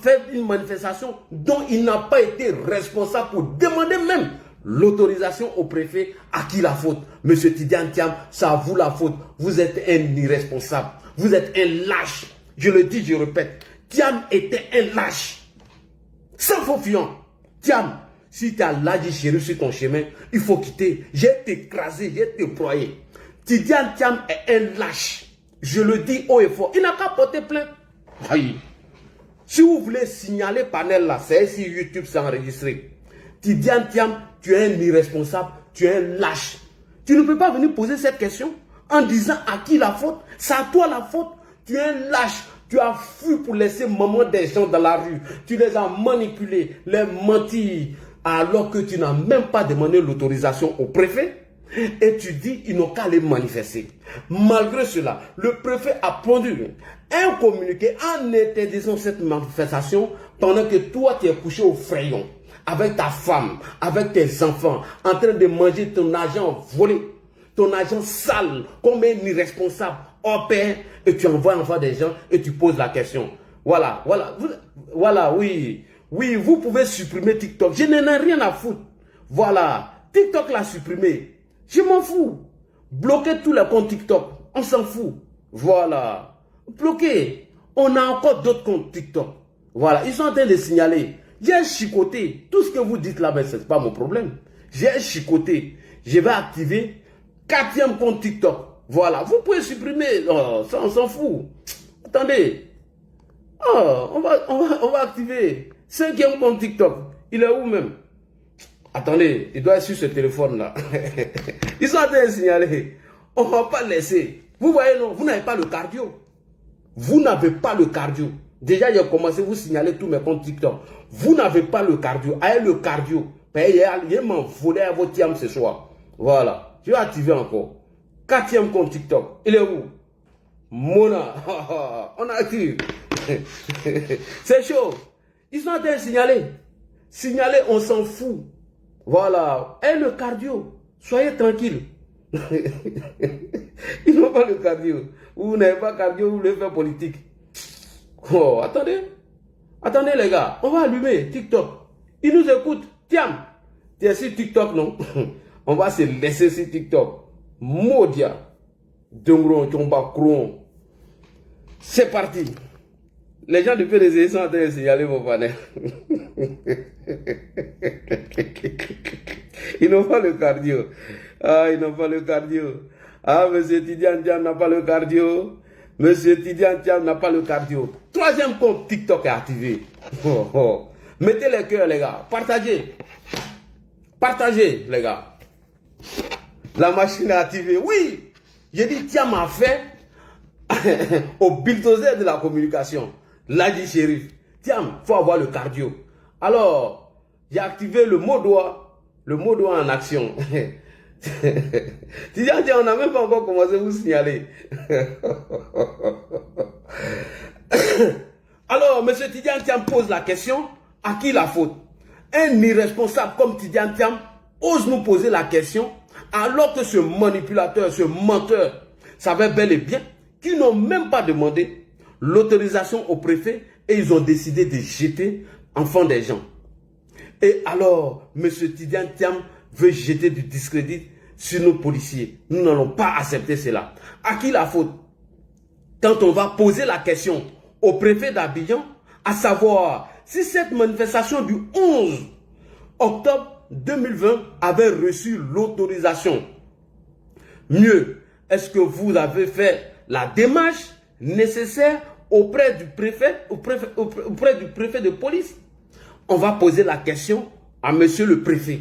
S1: faire une manifestation dont il n'a pas été responsable pour demander même l'autorisation au préfet, à qui la faute? Monsieur Tidiane Thiam, c'est à vous la faute. Vous êtes un irresponsable. Vous êtes un lâche. Je le dis, je répète. Thiam était un lâche. Sans faux fiant. Thiam, si tu as l'âge chéri sur ton chemin, il faut quitter. J'ai t'écrasé, j'ai t'éployé. Tidiane Thiam est un lâche. Je le dis haut et fort. Il n'a qu'à porter plainte. Oui. Si vous voulez signaler panel là, c'est si YouTube s'est enregistré. Tidiane Thiam, tu es un irresponsable, tu es un lâche. Tu ne peux pas venir poser cette question en disant à qui la faute. C'est à toi la faute. Tu es un lâche. Tu as fui pour laisser maman des gens dans la rue. Tu les as manipulés, les menti, alors que tu n'as même pas demandé l'autorisation au préfet. Et tu dis, ils n'ont qu'à les manifester. Malgré cela, le préfet a pondu un communiqué en interdisant cette manifestation pendant que toi, tu es couché au frayon, avec ta femme, avec tes enfants, en train de manger ton argent volé, ton argent sale, comme un irresponsable, au père, et tu envoies des gens et tu poses la question. Voilà, oui, vous pouvez supprimer TikTok. Je n'en ai rien à foutre. Voilà, TikTok l'a supprimé. Je m'en fous. Bloquez tous les comptes TikTok. On s'en fout. Voilà. Bloquez. On a encore d'autres comptes TikTok. Voilà. Ils sont en train de signaler. J'ai chicoté. Tout ce que vous dites là, ben, ce n'est pas mon problème. J'ai chicoté. Je vais activer 4e compte TikTok. Voilà. Vous pouvez supprimer. Oh, ça, on s'en fout. Attendez. Oh, on va activer 5e compte TikTok. Il est où même? Attendez, il doit être sur ce téléphone-là. Ils sont en train de signaler. On ne va pas laisser. Vous voyez, non, vous n'avez pas le cardio. Vous n'avez pas le cardio. Déjà, j'ai commencé à vous signaler tous mes comptes TikTok. Vous n'avez pas le cardio. Ayez le cardio. Il m'a volé à votre Thiam ce soir. Voilà. Je vais activer encore. 4e compte TikTok. Il est où? Mona. On active. C'est chaud. Ils sont en train de signaler. Signaler, on s'en fout. Voilà. Et le cardio. Soyez tranquille. Ils n'ont pas le cardio. Vous n'avez pas le cardio, vous voulez faire politique. Oh, attendez. Attendez les gars. On va allumer TikTok. Ils nous écoutent. Tiens, tu es sur TikTok, non? On va se laisser sur TikTok. Modia. Dungron, Tomba, Kron. C'est parti. Les gens du PDC sont en train de signaler vos panels. Ils n'ont pas le cardio. Ah, ils n'ont pas le cardio. Ah, monsieur Tidiane Thiam n'a pas le cardio. Monsieur Tidiane Thiam n'a pas le cardio. Troisième compte TikTok est activé. Oh, oh. Mettez les cœurs, les gars. Partagez. Partagez, les gars. La machine est activée. Oui. J'ai dit, Thiam a fait au bulldozer de la communication. Ladji Chérif. Thiam, il faut avoir le cardio. Alors, j'ai activé le mot doigt en action. Tidiane Thiam, on n'a même pas encore commencé à vous signaler. Alors, M. Tidiane Thiam pose la question, à qui la faute? Un irresponsable comme Tidiane Thiam ose nous poser la question, alors que ce manipulateur, ce menteur, savait bel et bien qu'ils n'ont même pas demandé l'autorisation au préfet et ils ont décidé de jeter enfant des gens. Et alors, M. Tidiane Thiam veut jeter du discrédit sur nos policiers. Nous n'allons pas accepter cela. À qui la faute? Quand on va poser la question au préfet d'Abidjan, à savoir si cette manifestation du 11 octobre 2020 avait reçu l'autorisation. Mieux, est-ce que vous avez fait la démarche nécessaire auprès du préfet de police? On va poser la question à monsieur le préfet.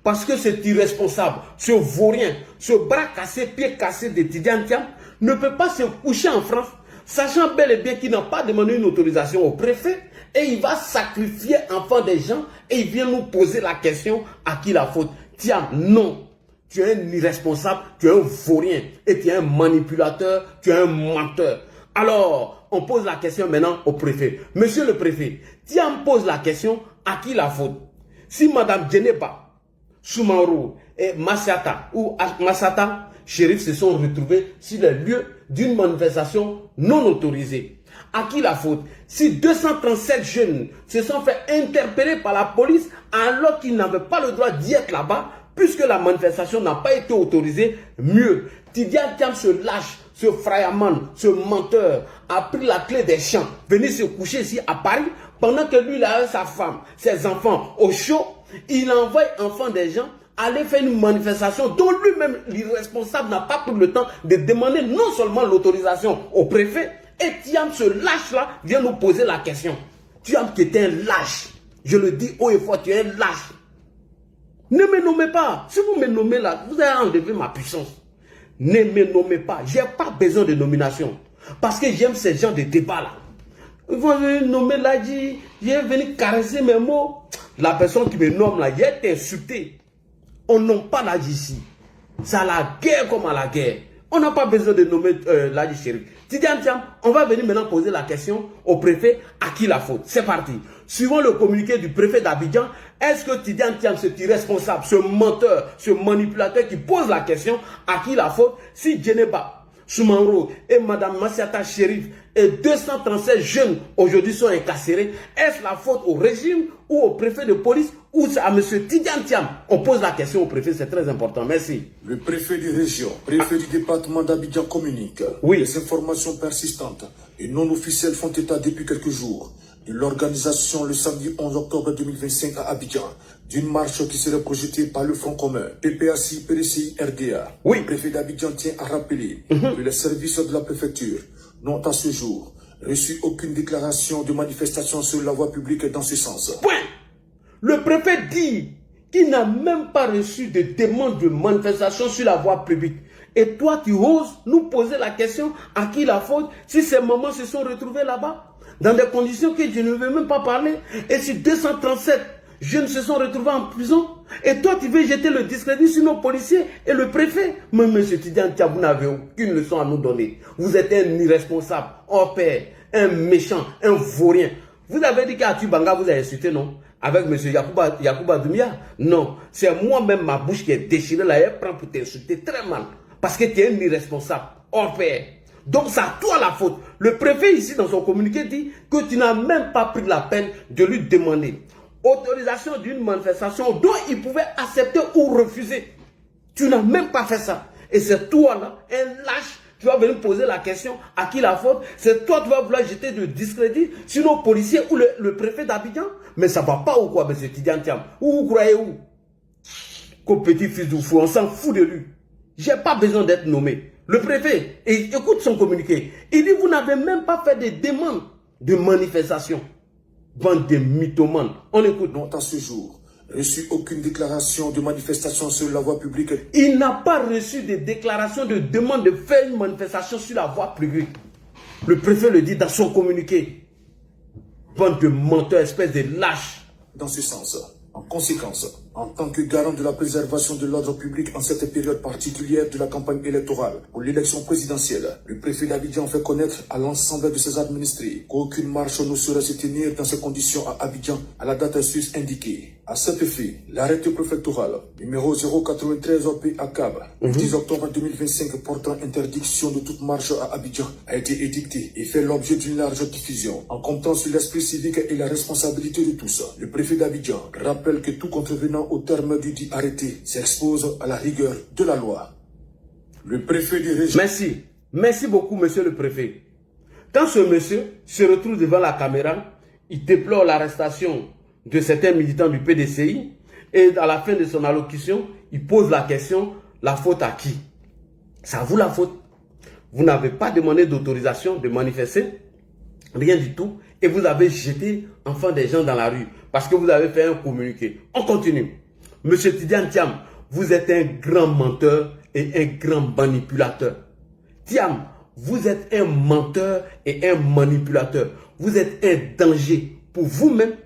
S1: Parce que cet irresponsable, ce vaurien, ce bras cassé, pied cassé de Tidiane Thiam ne peut pas se coucher en France, sachant bel et bien qu'il n'a pas demandé une autorisation au préfet et il va sacrifier enfant des gens et il vient nous poser la question à qui la faute. Thiam, non. Tu es un irresponsable, tu es un vaurien et tu es un manipulateur, tu es un menteur. Alors, on pose la question maintenant au préfet. Monsieur le préfet, Thiam pose la question à qui la faute? Si Madame Djeneba, Soumarou et Massata Chérif se sont retrouvés sur le lieu d'une manifestation non autorisée. À qui la faute? Si 237 jeunes se sont fait interpeller par la police alors qu'ils n'avaient pas le droit d'y être là-bas, puisque la manifestation n'a pas été autorisée, mieux. Tidiane Thiam se lâche, ce fraillaman, ce menteur, a pris la clé des champs, venir se coucher ici à Paris, pendant que lui, il a sa femme, ses enfants au chaud, il envoie enfants des gens aller faire une manifestation dont lui-même, l'irresponsable, n'a pas pris le temps de demander non seulement l'autorisation au préfet, et Thiam se lâche là, vient nous poser la question. Thiam qui était un lâche, je le dis haut et fort, tu es un lâche. Ne me nommez pas. Si vous me nommez là, vous allez enlever ma puissance. Ne me nommez pas. Je n'ai pas besoin de nomination. Parce que j'aime ces gens de débat là. Ils vont me nommer Ladji. Je vais venir caresser mes mots. La personne qui me nomme là, j'ai été insulté. On nomme pas Ladji ici. C'est à la guerre comme à la guerre. On n'a pas besoin de nommer Ladji Chérif. Tidiane Thiam, on va venir maintenant poser la question au préfet à qui la faute. C'est parti. Suivant le communiqué du préfet d'Abidjan, est-ce que Tidiane Thiam, cet irresponsable, ce menteur, ce manipulateur qui pose la question à qui la faute, si Djeneba, Soumarou et Madame Massata Chérif et 237 jeunes aujourd'hui sont incarcérés, est-ce la faute au régime ou au préfet de police ou à M. Tidiane Thiam? On pose la question au préfet, c'est très important. Merci.
S3: Le préfet de région, préfet du département d'Abidjan communique.
S1: Oui.
S3: Les informations persistantes et non officielles font état depuis quelques jours de l'organisation le samedi 11 octobre 2025 à Abidjan d'une marche qui serait projetée par le Front commun, PPACI, PDCI, RDA.
S1: Oui.
S3: Le préfet d'Abidjan tient à rappeler que les services de la préfecture n'ont à ce jour reçu aucune déclaration de manifestation sur la voie publique dans ce sens.
S1: Point. Le préfet dit qu'il n'a même pas reçu de demande de manifestation sur la voie publique. Et toi, tu oses nous poser la question à qui la faute si ces mamans se sont retrouvés là-bas dans des conditions que je ne veux même pas parler. Et si 237 jeunes se sont retrouvés en prison, et toi tu veux jeter le discrédit sur nos policiers et le préfet. Mais M. Tidiane Thiam, vous n'avez aucune leçon à nous donner. Vous êtes un irresponsable, hors pair, un méchant, un vaurien. Vous avez dit qu'à Tubanga vous avez insulté, non? Avec M. Yacouba Doumia? Non, c'est moi-même ma bouche qui est déchirée là, elle prend pour t'insulter très mal. Parce que tu es un irresponsable, hors pair. Donc c'est à toi la faute. Le préfet ici dans son communiqué dit que tu n'as même pas pris la peine de lui demander autorisation d'une manifestation dont il pouvait accepter ou refuser. Tu n'as même pas fait ça. Et c'est toi là, un lâche, tu vas venir poser la question à qui la faute. C'est toi qui vas vouloir jeter de discrédit sur nos policiers ou le préfet d'Abidjan. Mais ça va pas ou quoi, M. Tidiane Thiam? Où vous croyez où? Qu'au petit fils du fou, on s'en fout de lui. J'ai pas besoin d'être nommé. Le préfet, écoute son communiqué. Il dit, vous n'avez même pas fait des demandes de manifestation. Bande de mythomanes. On écoute.
S7: Non, à ce jour, reçu aucune déclaration de manifestation sur la voie publique.
S1: Il n'a pas reçu de déclaration de demande de faire une manifestation sur la voie publique. Le préfet le dit dans son communiqué. Bande de menteurs, espèce de lâches.
S7: Dans ce sens, en conséquence, en tant que garant de la préservation de l'ordre public en cette période particulière de la campagne électorale pour l'élection présidentielle, le préfet d'Abidjan fait connaître à l'ensemble de ses administrés qu'aucune marche ne saurait se tenir dans ces conditions à Abidjan à la date indiquée. À cet effet, l'arrêté préfectoral numéro 093 OP ACAB du 10 octobre 2025 portant interdiction de toute marche à Abidjan a été édicté et fait l'objet d'une large diffusion. En comptant sur l'esprit civique et la responsabilité de tous, le préfet d'Abidjan rappelle que tout contrevenant au terme du dit arrêté s'expose à la rigueur de la loi. Le préfet du régime...
S1: Merci. Merci beaucoup, monsieur le préfet. Quand ce monsieur se retrouve devant la caméra, il déplore l'arrestation de certains militants du PDCI et à la fin de son allocution, il pose la question, la faute à qui? C'est à vous la faute. Vous n'avez pas demandé d'autorisation de manifester, rien du tout, et vous avez jeté enfin des gens dans la rue parce que vous avez fait un communiqué. On continue. Monsieur Tidiane Thiam, vous êtes un grand menteur et un grand manipulateur. Thiam, vous êtes un menteur et un manipulateur. Vous êtes un danger pour vous-même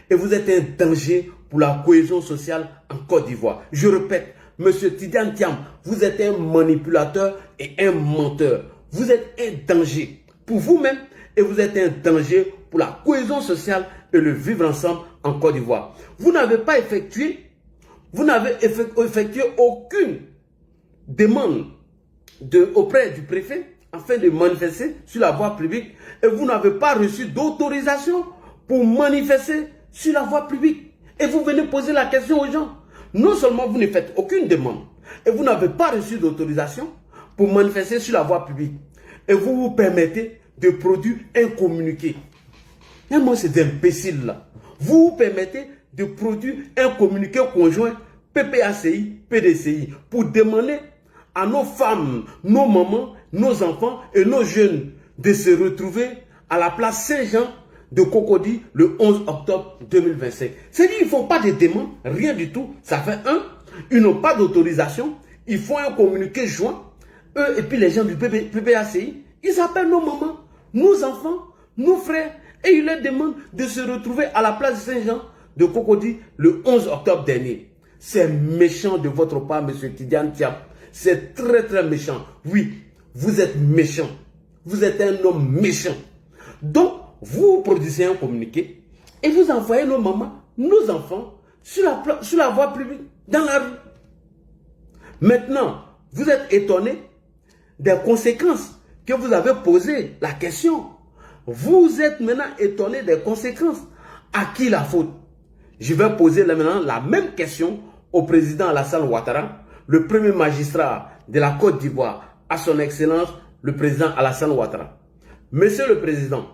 S1: et vous êtes un danger pour la cohésion sociale en Côte d'Ivoire. Je répète, monsieur Tidiane Thiam, vous êtes un manipulateur et un menteur. Vous êtes un danger pour vous-même et vous êtes un danger pour la cohésion sociale et le vivre ensemble en Côte d'Ivoire. Vous n'avez effectué aucune demande auprès du préfet afin de manifester sur la voie publique et vous n'avez pas reçu d'autorisation pour manifester sur la voie publique. Et vous venez poser la question aux gens. Non seulement vous ne faites aucune demande et vous n'avez pas reçu d'autorisation pour manifester sur la voie publique et vous vous permettez de produire un communiqué. Et moi, c'est imbécile là. Vous vous permettez de produire un communiqué conjoint PPACI, PDCI pour demander à nos femmes, nos mamans, nos enfants et nos jeunes de se retrouver à la place Saint-Jean de Cocody le 11 octobre 2025. C'est-à-dire qu'ils ne font pas de demande, rien du tout. Ça fait ils n'ont pas d'autorisation. Ils font un communiqué joint. Eux et puis les gens du PPACI, ils appellent nos mamans, nos enfants, nos frères et ils leur demandent de se retrouver à la place Saint-Jean de Cocody le 11 octobre dernier. C'est méchant de votre part, monsieur Tidiane Thiam. C'est très très méchant. Oui, vous êtes méchant. Vous êtes un homme méchant. Donc, vous produisez un communiqué et vous envoyez nos mamans, nos enfants sur la voie publique, dans la rue. Maintenant, vous êtes étonné des conséquences que vous avez posé la question. Vous êtes maintenant étonné des conséquences. À qui la faute? Je vais poser maintenant la même question au président Alassane Ouattara, le premier magistrat de la Côte d'Ivoire, à son excellence, le président Alassane Ouattara. Monsieur le président,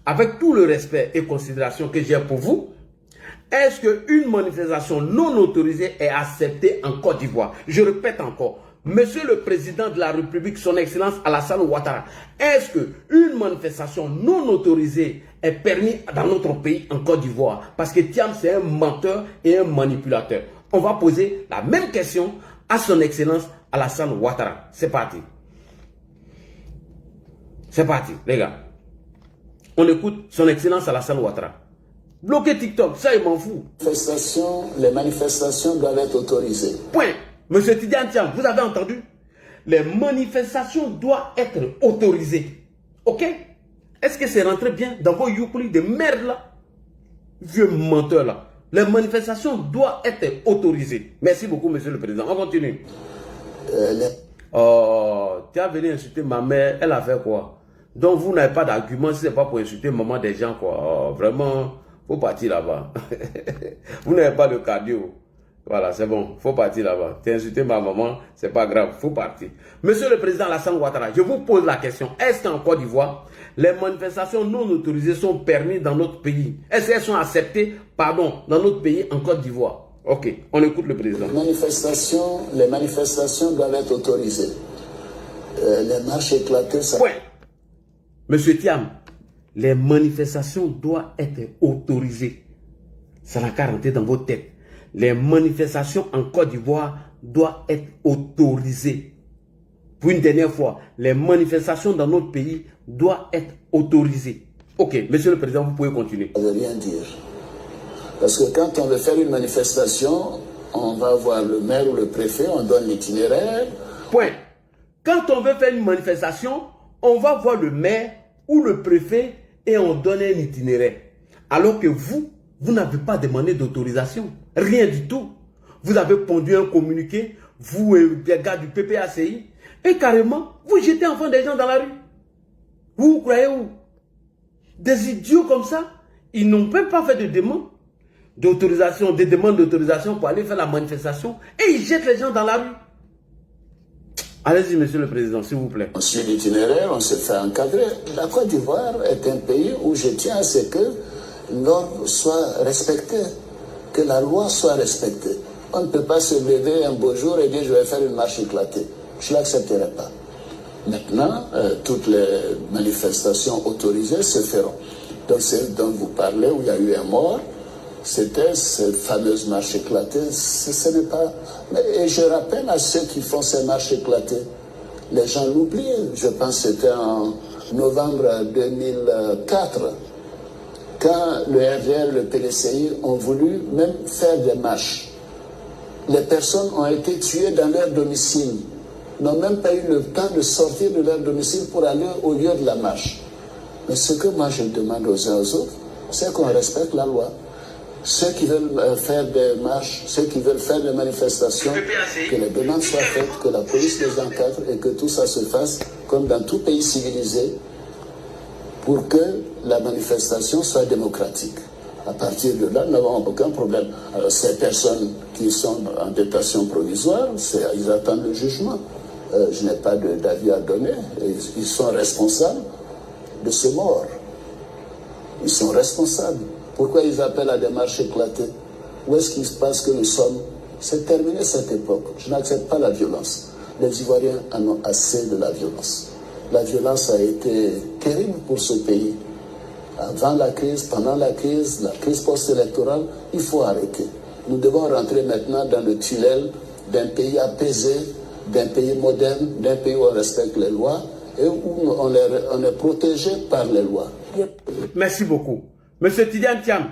S1: avec tout le respect et considération que j'ai pour vous, est-ce qu'une manifestation non autorisée est acceptée en Côte d'Ivoire? Je répète encore, monsieur le président de la République, son excellence Alassane Ouattara, est-ce qu'une manifestation non autorisée est permise dans notre pays en Côte d'Ivoire? Parce que Thiam, c'est un menteur et un manipulateur. On va poser la même question à son excellence Alassane Ouattara. C'est parti. C'est parti, les gars. On écoute son excellence Alassane Ouattara. Bloquer TikTok, ça il m'en fout.
S8: Les manifestations doivent être autorisées.
S1: Point. Monsieur Tidiane Thiam, vous avez entendu? Les manifestations doivent être autorisées. Ok? Est-ce que c'est rentré bien dans vos youplis de merde là? Vieux menteur là. Les manifestations doivent être autorisées. Merci beaucoup, monsieur le président. On continue. Oh, tu as venu insulter ma mère, elle a fait quoi? Donc vous n'avez pas d'argument si ce n'est pas pour insulter maman des gens, quoi. Oh, vraiment, faut partir là-bas. Vous n'avez pas de cardio. Voilà, c'est bon, faut partir là-bas. Tu as insulté ma maman, c'est pas grave, faut partir. Monsieur le président Alassane Ouattara, je vous pose la question. Est-ce qu'en Côte d'Ivoire, les manifestations non autorisées sont permises dans notre pays? Est-ce qu'elles sont acceptées, pardon, dans notre pays en Côte d'Ivoire? Ok, on écoute le président.
S8: Les manifestations doivent être autorisées. Les marches éclatées, ça...
S1: Point. Monsieur Thiam, les manifestations doivent être autorisées. Ça n'a qu'à rentrer dans vos têtes. Les manifestations en Côte d'Ivoire doivent être autorisées. Pour une dernière fois, les manifestations dans notre pays doivent être autorisées. Ok, monsieur le président, vous pouvez continuer.
S8: Ça ne veut rien dire. Parce que quand on veut faire une manifestation, on va voir le maire ou le préfet, on donne l'itinéraire.
S1: Point. Quand on veut faire une manifestation, on va voir le maire ou le préfet et on donne un itinéraire. Alors que vous n'avez pas demandé d'autorisation. Rien du tout. Vous avez pondu un communiqué, vous et les gars du PPACI, et carrément, vous jetez enfin des gens dans la rue. Vous croyez où? Des idiots comme ça, ils n'ont même pas fait de demande d'autorisation, des demandes d'autorisation pour aller faire la manifestation, et ils jettent les gens dans la rue. Allez-y, monsieur le président, s'il vous plaît.
S8: On suit l'itinéraire, on se fait encadrer. La Côte d'Ivoire est un pays où je tiens à ce que l'ordre soit respecté, que la loi soit respectée. On ne peut pas se lever un beau jour et dire je vais faire une marche éclatée. Je ne l'accepterai pas. Maintenant, toutes les manifestations autorisées se feront. Donc celle dont vous parlez, où il y a eu un mort, c'était cette fameuse marche éclatée. Ce n'est pas... Et je rappelle à ceux qui font ces marches éclatées, les gens l'oublient. Je pense que c'était en novembre 2004, quand le RDR, le PDCI ont voulu même faire des marches. Les personnes ont été tuées dans leur domicile, n'ont même pas eu le temps de sortir de leur domicile pour aller au lieu de la marche. Mais ce que moi je demande aux uns aux autres, c'est qu'on respecte la loi. Ceux qui veulent faire des marches, ceux qui veulent faire des manifestations, que les demandes soient faites, que la police les encadre et que tout ça se fasse comme dans tout pays civilisé pour que la manifestation soit démocratique. À partir de là, nous n'avons aucun problème. Alors, ces personnes qui sont en détention provisoire, ils attendent le jugement. Je n'ai pas d'avis à donner. Ils sont responsables de ce mort. Ils sont responsables. Pourquoi ils appellent à des marches éclatées? Où est-ce qu'ils pensent que nous sommes? C'est terminé cette époque. Je n'accepte pas la violence. Les Ivoiriens en ont assez de la violence. La violence a été terrible pour ce pays. Avant la crise, pendant la crise post-électorale, il faut arrêter. Nous devons rentrer maintenant dans le tunnel d'un pays apaisé, d'un pays moderne, d'un pays où on respecte les lois et où on est protégé par les lois.
S1: Merci beaucoup. Monsieur Tidiane Thiam,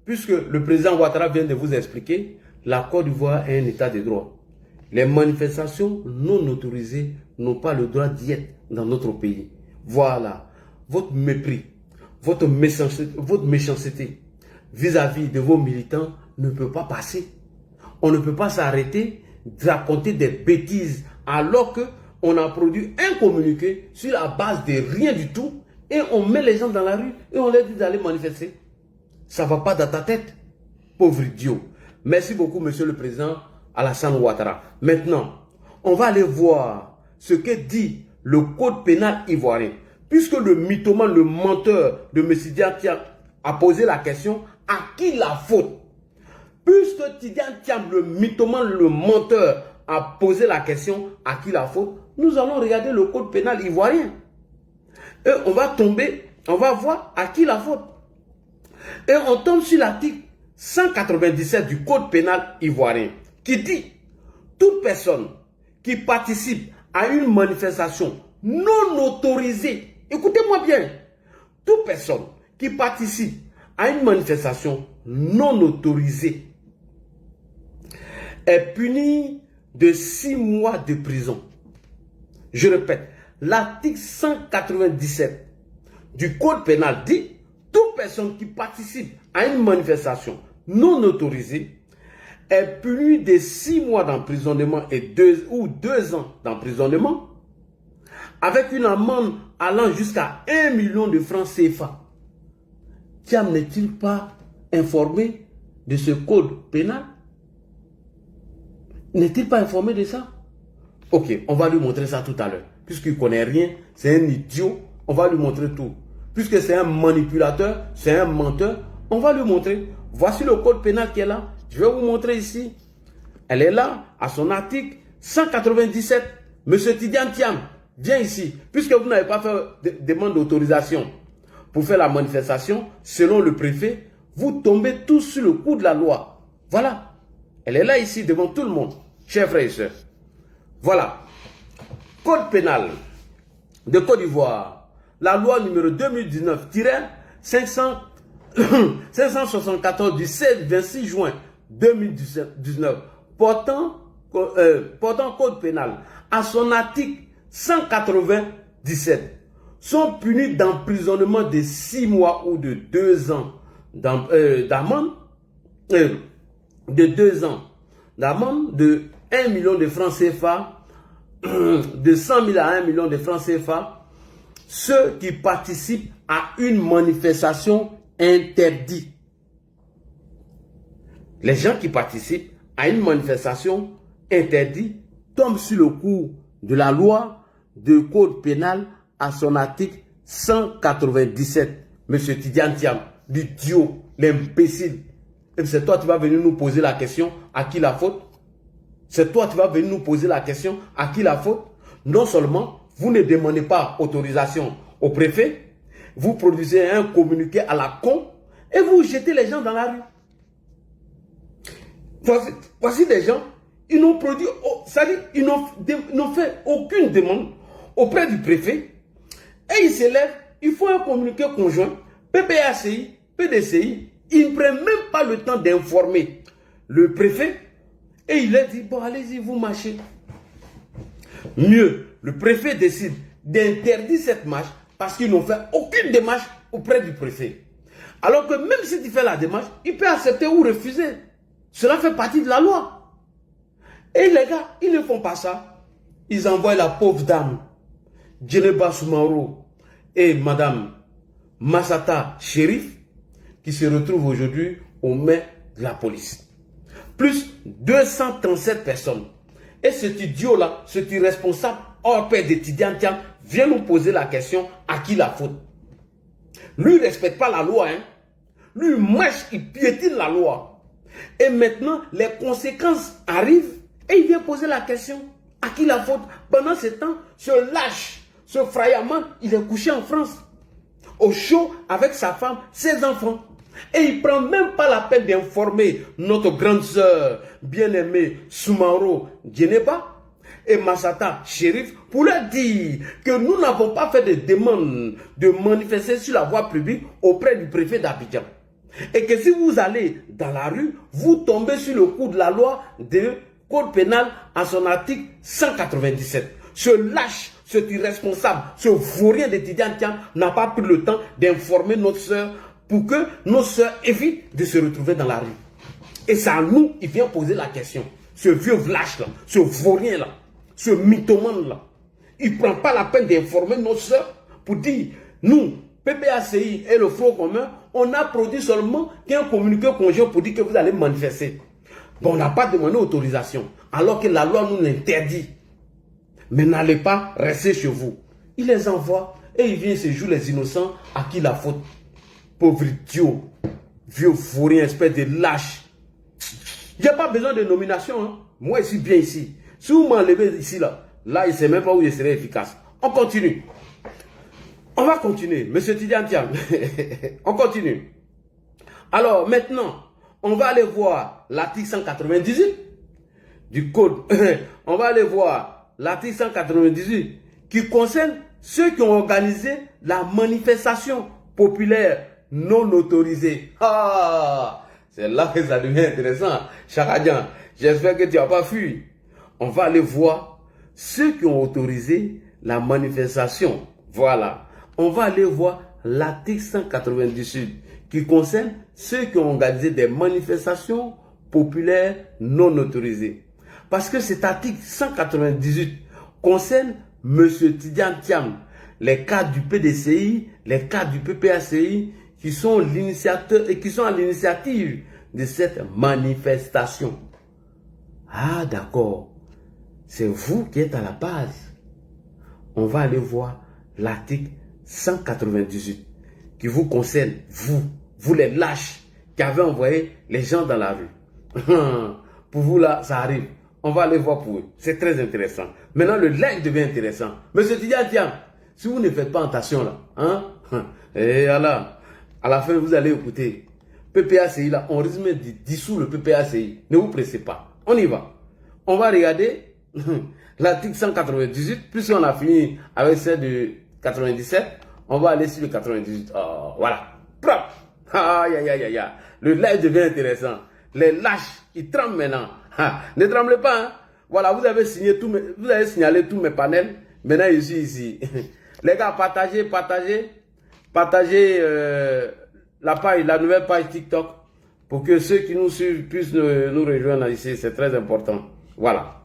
S1: puisque le président Ouattara vient de vous expliquer, la Côte d'Ivoire est un état de droit. Les manifestations non autorisées n'ont pas le droit d'y être dans notre pays. Voilà, votre mépris, votre méchanceté vis-à-vis de vos militants ne peut pas passer. On ne peut pas s'arrêter de raconter des bêtises alors qu'on a produit un communiqué sur la base de rien du tout et on met les gens dans la rue et on leur dit d'aller manifester. Ça ne va pas dans ta tête, pauvre idiot. Merci beaucoup, monsieur le président Alassane Ouattara. Maintenant, on va aller voir ce que dit le code pénal ivoirien. Puisque le mythomane, le menteur de M. Tidiane Thiam a posé la question, à qui la faute? Puisque Tidiane Thiam, le mythomane, le menteur, a posé la question, à qui la faute? Nous allons regarder le code pénal ivoirien. Et on va tomber, on va voir à qui la faute. Et on tombe sur l'article 197 du code pénal ivoirien qui dit toute personne qui participe à une manifestation non autorisée, écoutez-moi bien, toute personne qui participe à une manifestation non autorisée est punie de 6 mois de prison. Je répète, l'article 197 du code pénal dit toute personne qui participe à une manifestation non autorisée est punie de 6 mois d'emprisonnement et 2 ans d'emprisonnement avec une amende allant jusqu'à 1 million de francs CFA. Thiam n'est-il pas informé de ce code pénal? N'est-il pas informé de ça? Ok, on va lui montrer ça tout à l'heure. Puisqu'il ne connaît rien, c'est un idiot, on va lui montrer tout. Puisque c'est un manipulateur, c'est un menteur, on va lui montrer. Voici le code pénal qui est là. Je vais vous montrer ici. Elle est là, à son article 197. Monsieur Tidiane Thiam, viens ici. Puisque vous n'avez pas fait de demande d'autorisation pour faire la manifestation, selon le préfet, vous tombez tous sur le coup de la loi. Voilà. Elle est là ici devant tout le monde, chers frères et sœurs. Voilà. Code pénal de Côte d'Ivoire. La loi numéro 2019-574 du 26 juin 2019 portant code pénal à son article 197 sont punis d'emprisonnement de 6 mois ou de 2 ans d'amende, de 2 ans d'amende, de 1 million de francs CFA, de 100 000 à 1 million de francs CFA, ceux qui participent à une manifestation interdite. Les gens qui participent à une manifestation interdite tombent sur le coup de la loi de code pénal à son article 197. Monsieur Tidiane Thiam, l'idiot, l'imbécile. C'est toi qui vas venir nous poser la question, à qui la faute? C'est toi qui vas venir nous poser la question, à qui la faute? Non seulement vous ne demandez pas autorisation au préfet, vous produisez un communiqué à la con et vous jetez les gens dans la rue. Voici des gens, ils n'ont produit, c'est-à-dire ils n'ont fait aucune demande auprès du préfet et ils s'élèvent, ils font un communiqué conjoint, PPACI, PDCI, ils ne prennent même pas le temps d'informer le préfet et il leur dit, bon allez-y, vous marchez. Mieux, le préfet décide d'interdire cette marche parce qu'ils n'ont fait aucune démarche auprès du préfet. Alors que même si tu fais la démarche, il peut accepter ou refuser. Cela fait partie de la loi. Et les gars, ils ne font pas ça. Ils envoient la pauvre dame, Djeneba Soumaoro et madame Massata Chérif, qui se retrouvent aujourd'hui aux mains de la police. Plus 237 personnes. Et cet idiot-là, cet irresponsable, hors pair de Tidiane Thiam, vient nous poser la question, à qui la faute? Lui, il ne respecte pas la loi. Hein? Lui, il marche, il piétine la loi. Et maintenant, les conséquences arrivent et il vient poser la question, à qui la faute? Pendant ce temps, ce lâche, ce frayamment, il est couché en France, au chaud, avec sa femme, ses enfants. Et il ne prend même pas la peine d'informer notre grande sœur bien-aimée Soumaoro Djeneba et Massata Chérif pour leur dire que nous n'avons pas fait de demande de manifester sur la voie publique auprès du préfet d'Abidjan. Et que si vous allez dans la rue, vous tombez sur le coup de la loi de code pénal à son article 197. Ce lâche, cet irresponsable, ce vaurien de Tidiane Thiam n'a pas pris le temps d'informer notre sœur pour que nos sœurs évitent de se retrouver dans la rue. Et c'est à nous, il vient poser la question. Ce vieux lâche-là, ce vaurien-là, ce mythomane-là, il ne prend pas la peine d'informer nos sœurs pour dire, nous, PPACI et le Front commun, on a produit seulement qu'un communiqué conjoint pour dire que vous allez manifester. Bon, on n'a pas demandé autorisation, alors que la loi nous l'interdit. Mais n'allez pas rester chez vous. Il les envoie et il vient se jouer les innocents à qui la faute. Pauvre idiot, vieux vaurien, espèce de lâche. Il n'y a pas besoin de nomination. Hein. Moi, je suis bien ici. Si vous m'enlevez ici, là, il ne sait même pas où je serai efficace. On continue. On va continuer, monsieur Tidiane Thiam. On continue. Alors, maintenant, on va aller voir l'article 198 du code. On va aller voir l'article 198 qui concerne ceux qui ont organisé la manifestation populaire non autorisée. Ah, c'est là que ça devient intéressant. Chakadian, j'espère que tu n'as pas fui. On va aller voir ceux qui ont autorisé la manifestation. Voilà. On va aller voir l'article 198 qui concerne ceux qui ont organisé des manifestations populaires non autorisées. Parce que cet article 198 concerne M. Tidiane Thiam, les cadres du PDCI, les cadres du PPACI qui sont l'initiateur et qui sont à l'initiative de cette manifestation. Ah, d'accord. C'est vous qui êtes à la base. On va aller voir l'article 198 qui vous concerne, vous les lâches qui avez envoyé les gens dans la rue. Pour vous là, ça arrive. On va aller voir pour eux. C'est très intéressant. Maintenant, le live devient intéressant. Monsieur Tidiane, si vous ne faites pas attention là, et voilà, à la fin, vous allez écouter. PPACI là, on risque de dissoudre le PPACI. Ne vous pressez pas. On y va. On va regarder l'article 198. Puisqu'on a fini avec celle de 97, on va aller sur le 98. Oh, voilà. Propre. Aïe, aïe, aïe, aïe. Le live devient intéressant. Les lâches, ils tremblent maintenant. Ne tremblez pas. Hein? Voilà, vous avez signalé tous mes panels. Maintenant, je suis ici. Les gars, partagez la page, la nouvelle page TikTok pour que ceux qui nous suivent puissent nous rejoindre ici. C'est très important. Voilà.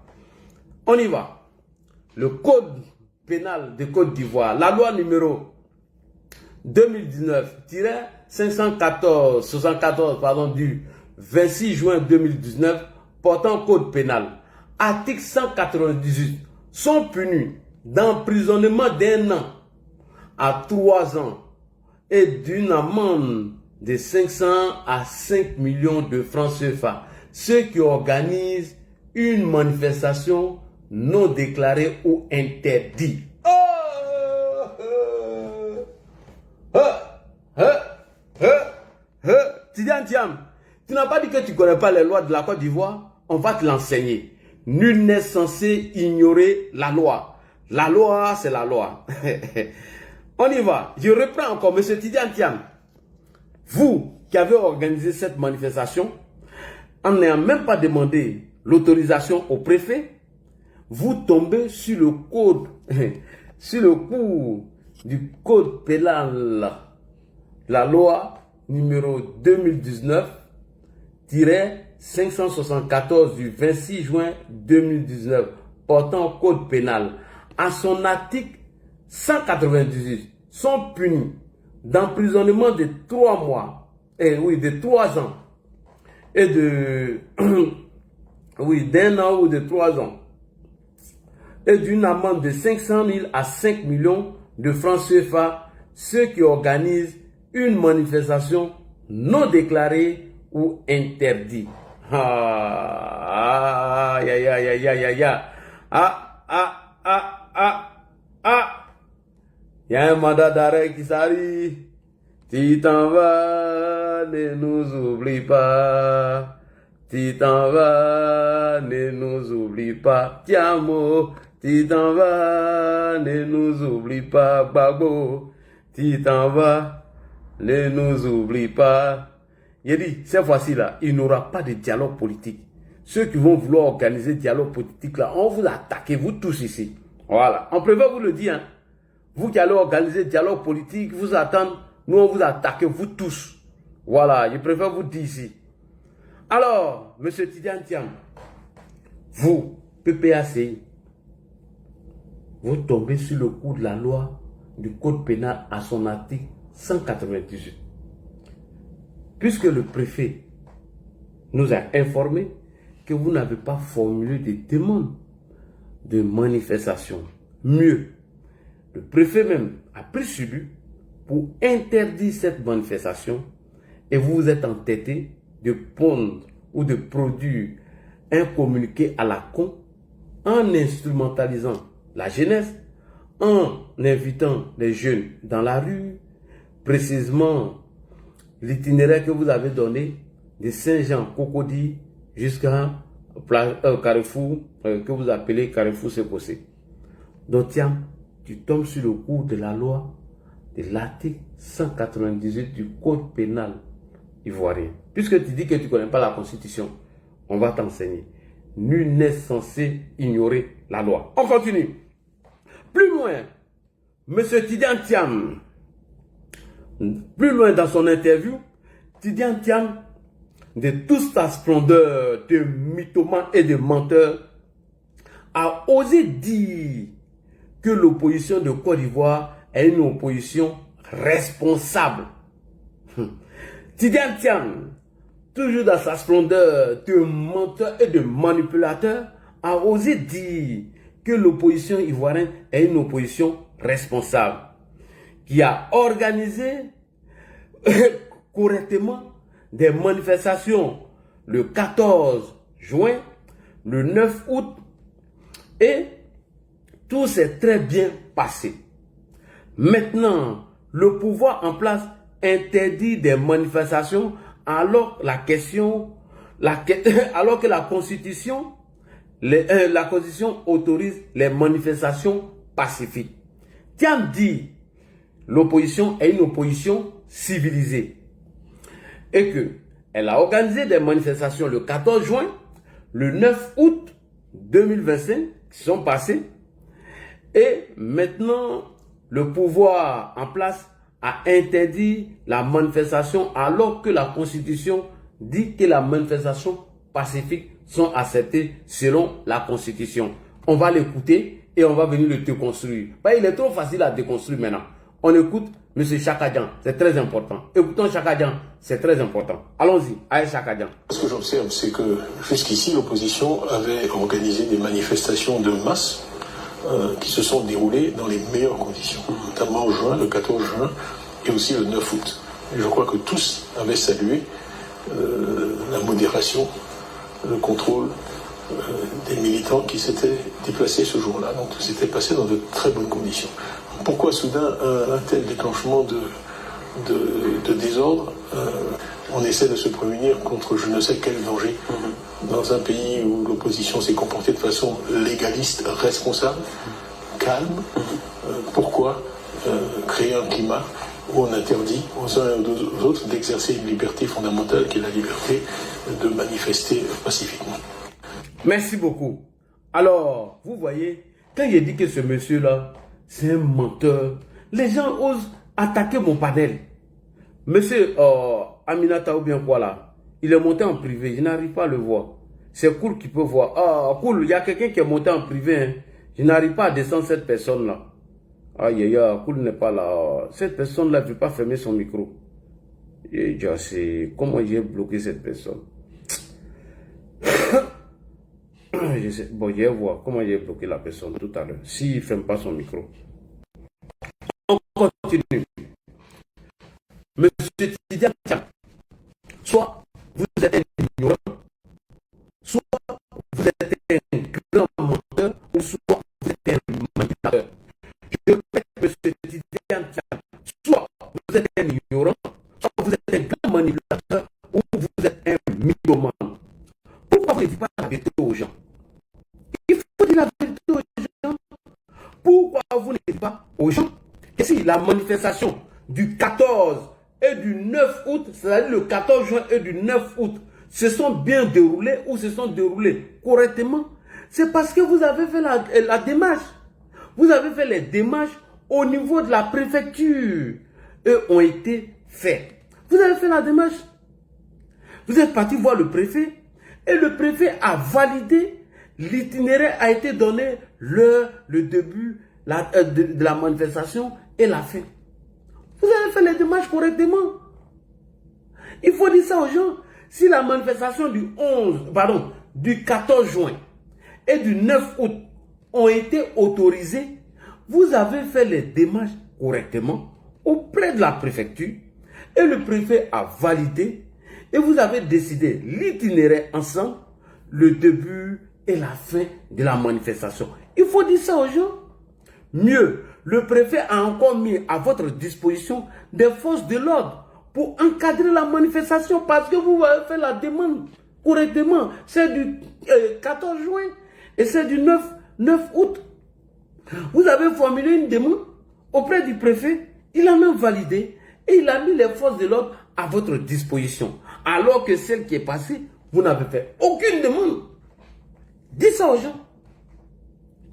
S1: On y va. Le code pénal de Côte d'Ivoire, la loi numéro 2019-514 du 26 juin 2019 portant code pénal. Article 198 sont punis d'emprisonnement d'1 an à 3 ans et d'une amende de 500 à 5 millions de francs CFA. Ceux qui organisent une manifestation non déclarée ou interdite. Tidiane Thiam, tu n'as pas dit que tu ne connais pas les lois de la Côte d'Ivoire? On va te l'enseigner. Nul n'est censé ignorer la loi. La loi, c'est la loi. On y va. Je reprends encore, monsieur Tidiane Thiam. Vous qui avez organisé cette manifestation, en n'ayant même pas demandé l'autorisation au préfet, vous tombez sur le code, sur le coup du code pénal, la loi numéro 2019-574 du 26 juin 2019 portant code pénal. À son article 198 sont punis d'emprisonnement de 3 mois, de 3 ans et de d'1 an ou de 3 ans et d'une amende de 500 000 à 5 millions de francs CFA ceux qui organisent une manifestation non déclarée ou interdite. Il y a un mandat d'arrêt qui s'arrive. Si t'en vas, ne nous oublie pas. Si t'en vas, ne nous oublie pas. Tiamo, si t'en vas, ne nous oublie pas. Babo, si t'en vas, ne nous oublie pas. Il dit, cette fois-ci là, il n'y aura pas de dialogue politique. Ceux qui vont vouloir organiser dialogue politique là, on vous attaque, vous tous ici. Voilà, on préfère vous le dire. Hein. Vous qui allez organiser dialogue politique, vous attendez, nous on vous attaque, vous tous. Voilà, je préfère vous dire ici. Alors, monsieur Tidiane Thiam, vous, PPACI, vous tombez sur le coup de la loi du code pénal à son article 198. Puisque le préfet nous a informé que vous n'avez pas formulé de demande de manifestation. Mieux, le préfet même a pris sur lui pour interdire cette manifestation et vous vous êtes entêté de pondre ou de produire un communiqué à la con en instrumentalisant la jeunesse, en invitant les jeunes dans la rue, précisément l'itinéraire que vous avez donné de Saint-Jean-Cocody jusqu'à Carrefour, que vous appelez Carrefour Sécossé. Donc tiens, tu tombes sur le coup de la loi de l'article 198 du code pénal ivoirien. Puisque tu dis que tu ne connais pas la constitution, on va t'enseigner. Nul n'est censé ignorer la loi. On continue. Plus loin, M. Tidiane Thiam, plus loin dans son interview, Tidiane Thiam, de toute sa splendeur de mythomane et de menteur, a osé dire que l'opposition de Côte d'Ivoire est une opposition responsable. Tidiane Thiam, toujours dans sa splendeur de menteur et de manipulateur, a osé dire que l'opposition ivoirienne est une opposition responsable, qui a organisé correctement des manifestations le 14 juin, le 9 août, et tout s'est très bien passé. Maintenant, le pouvoir en place interdit des manifestations alors que la Constitution autorise les manifestations pacifiques. Thiam dit l'opposition est une opposition civilisée et qu'elle a organisé des manifestations le 14 juin, le 9 août 2025 qui sont passés, et maintenant le pouvoir en place a interdit la manifestation alors que la Constitution dit que la manifestation pacifique sont acceptées selon la Constitution. On va l'écouter et on va venir le déconstruire. Il est trop facile à déconstruire maintenant. On écoute M. Chakadian, c'est très important. Écoutons Chakadian, c'est très important. Allons-y, allez Chakadian.
S6: Ce que j'observe, c'est que jusqu'ici, l'opposition avait organisé des manifestations de masse qui se sont déroulées dans les meilleures conditions, notamment en juin, le 14 juin et aussi le 9 août. Et je crois que tous avaient salué la modération, le contrôle des militants qui s'étaient déplacés ce jour-là. Donc tout s'était passé dans de très bonnes conditions. Pourquoi soudain un tel déclenchement de désordre? On essaie de se prémunir contre je ne sais quel danger dans un pays où l'opposition s'est comportée de façon légaliste, responsable, calme. Pourquoi créer un climat où on interdit aux uns et aux autres d'exercer une liberté fondamentale qui est la liberté de manifester pacifiquement?
S1: Merci beaucoup. Alors, vous voyez, quand il dit que ce monsieur-là, c'est un menteur, les gens osent attaquer mon panel. Monsieur Aminata ou bien quoi là, il est monté en privé, je n'arrive pas à le voir. C'est Cool qui peut voir. Ah, Cool, il y a quelqu'un qui est monté en privé. Hein. Je n'arrive pas à descendre cette personne-là. Aïe, aïe, aïe, Cool n'est pas là. Cette personne-là ne veut pas fermer son micro. Et je sais comment j'ai bloqué cette personne. Je sais, bon, je vais voir comment j'ai bloqué la personne tout à l'heure. S'il ne ferme pas son micro. On continue. Monsieur Tidiane Thiam, soit vous êtes un ignorant, soit vous êtes un grand menteur, ou soit vous êtes un manipulateur. Je répète, monsieur Tidiane Thiam, soit vous êtes un ignorant, soit vous êtes un grand manipulateur, ou vous êtes un mythomane. Pourquoi vous ne dites pas la vérité aux gens? Il faut dire la vérité aux gens. Pourquoi vous ne dites pas aux gens que si la manifestation du 14 et du 9 août, c'est-à-dire le 14 juin et du 9 août, se sont bien déroulés ou se sont déroulés correctement, c'est parce que vous avez fait la démarche. Vous avez fait les démarches au niveau de la préfecture. Eux ont été faits. Vous avez fait la démarche. Vous êtes parti voir le préfet et le préfet a validé. L'itinéraire a été donné l'heure, le début de la manifestation et la fin. Vous avez fait les démarches correctement. Il faut dire ça aux gens. Si la manifestation du 14 juin et du 9 août ont été autorisées, vous avez fait les démarches correctement auprès de la préfecture et le préfet a validé et vous avez décidé l'itinéraire ensemble, le début et la fin de la manifestation. Il faut dire ça aux gens. Mieux, le préfet a encore mis à votre disposition des forces de l'ordre pour encadrer la manifestation parce que vous avez fait la demande correctement. C'est du 14 juin et c'est du 9 août. Vous avez formulé une demande auprès du préfet, il a même validé et il a mis les forces de l'ordre à votre disposition. Alors que celle qui est passée, vous n'avez fait aucune demande. Dites ça aux gens.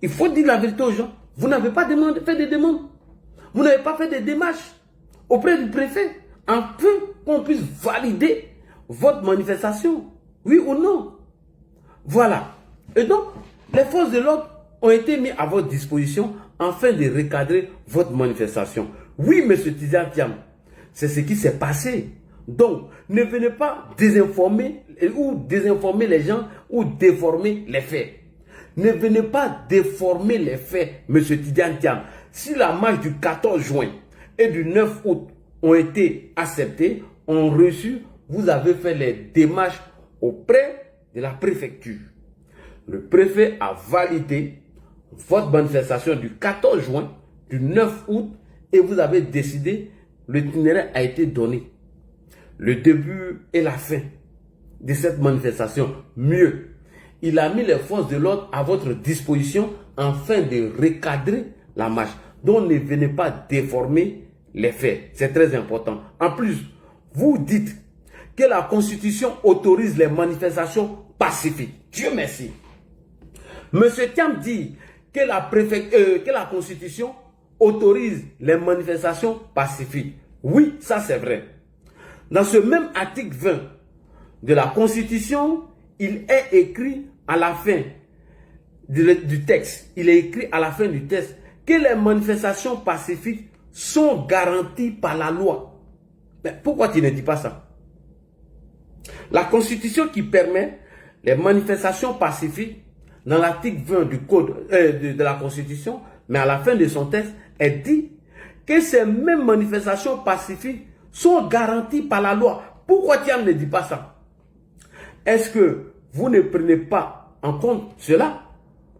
S1: Il faut dire la vérité aux gens. Vous n'avez pas fait des demandes. Vous n'avez pas fait des démarches auprès du préfet afin qu'on puisse valider votre manifestation. Oui ou non? Voilà. Et donc, les forces de l'ordre ont été mises à votre disposition afin de recadrer votre manifestation. Oui, monsieur Tidiane Thiam, c'est ce qui s'est passé. Donc, ne venez pas désinformer les gens ou déformer les faits. Ne venez pas déformer les faits, M. Tidiane Thiam. Si la marche du 14 juin et du 9 août ont été acceptées, ont reçu, vous avez fait les démarches auprès de la préfecture. Le préfet a validé votre manifestation du 14 juin, du 9 août, et vous avez décidé, l'itinéraire a été donné. Le début et la fin de cette manifestation, mieux, il a mis les forces de l'ordre à votre disposition afin de recadrer la marche. Donc ne venez pas déformer les faits, c'est très important. En plus, vous dites que la Constitution autorise les manifestations pacifiques. Dieu merci. Monsieur Thiam dit que la Constitution autorise les manifestations pacifiques. Oui, ça c'est vrai. Dans ce même article 20 de la Constitution, il est écrit à la fin du texte, que les manifestations pacifiques sont garanties par la loi. Mais pourquoi tu ne dis pas ça? La Constitution qui permet les manifestations pacifiques, dans l'article 20 du code de la Constitution, mais à la fin de son texte, elle dit que ces mêmes manifestations pacifiques sont garanties par la loi. Pourquoi Thiam ne dit pas ça? Est-ce que vous ne prenez pas en compte cela?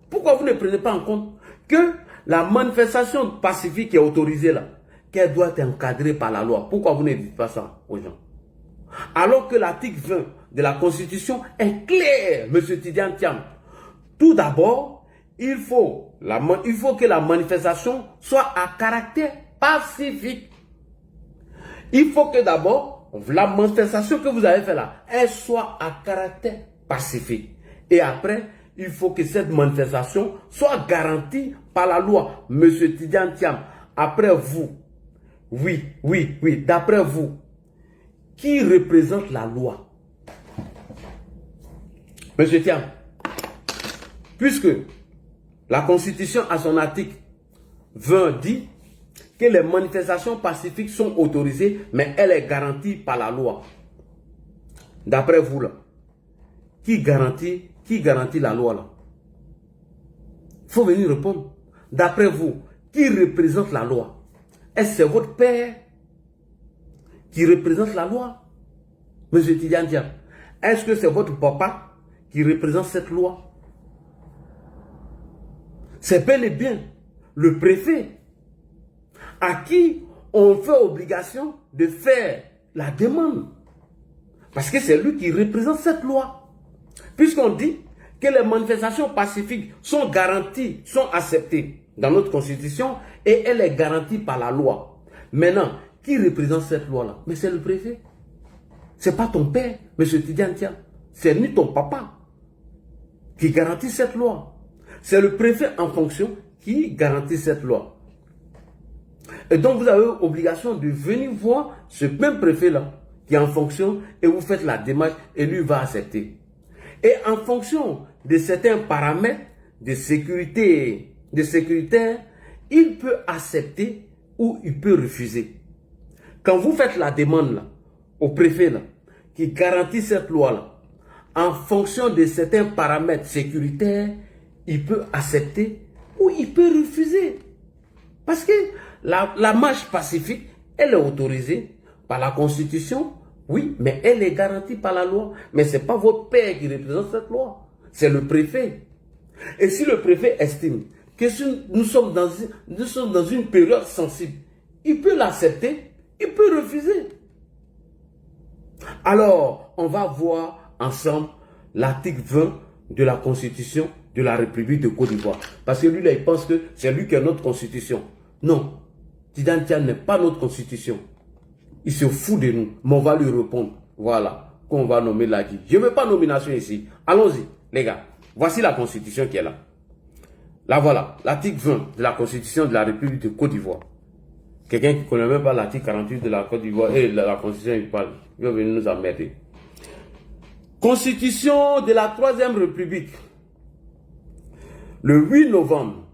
S1: Pourquoi vous ne prenez pas en compte que la manifestation pacifique est autorisée là, qu'elle doit être encadrée par la loi? Pourquoi vous ne dites pas ça aux gens? Alors que l'article 20 de la Constitution est clair, M. Tidiane Thiam. Tout d'abord, il faut que la manifestation soit à caractère pacifique. Il faut que d'abord, la manifestation que vous avez faite là, elle soit à caractère pacifique. Et après, il faut que cette manifestation soit garantie par la loi. Monsieur Tidiane Thiam, après vous, d'après vous, qui représente la loi? Monsieur Thiam, puisque la Constitution à son article 20 dit que les manifestations pacifiques sont autorisées, mais elle est garantie par la loi. D'après vous, là, qui garantit la loi là? Il faut venir répondre. D'après vous, qui représente la loi? Est-ce que c'est votre père qui représente la loi? Monsieur Tidiane Thiam, est-ce que c'est votre papa qui représente cette loi? C'est bel et bien le préfet à qui on fait obligation de faire la demande. Parce que c'est lui qui représente cette loi. Puisqu'on dit que les manifestations pacifiques sont garanties, sont acceptées dans notre Constitution et elle est garantie par la loi. Maintenant, qui représente cette loi-là? Mais c'est le préfet. Ce n'est pas ton père, M. Tidiane Thiam. C'est ni ton papa qui garantit cette loi. C'est le préfet en fonction qui garantit cette loi. Et donc, vous avez obligation de venir voir ce même préfet-là qui est en fonction et vous faites la démarche et lui va accepter. Et en fonction de certains paramètres de sécurité, il peut accepter ou il peut refuser. Quand vous faites la demande là, au préfet là, qui garantit cette loi-là, en fonction de certains paramètres sécuritaires, il peut accepter ou il peut refuser. Parce que la marche pacifique, elle est autorisée par la Constitution, oui, mais elle est garantie par la loi. Mais ce n'est pas votre père qui représente cette loi, c'est le préfet. Et si le préfet estime que nous sommes dans une période sensible, il peut l'accepter, il peut refuser. Alors, on va voir ensemble l'article 20 de la Constitution de la République de Côte d'Ivoire. Parce que lui, là, il pense que c'est lui qui a notre Constitution. Non, Tidiane Thiam n'est pas notre Constitution. Il se fout de nous, mais on va lui répondre. Voilà, qu'on va nommer Ladi. Je ne veux pas nomination ici. Allons-y, les gars. Voici la Constitution qui est là. Là, voilà, l'article 20 de la Constitution de la République de Côte d'Ivoire. Quelqu'un qui ne connaît même pas l'article 48 de la Côte d'Ivoire et la Constitution, il parle. Il va venir nous emmerder. Constitution de la Troisième République. Le 8 novembre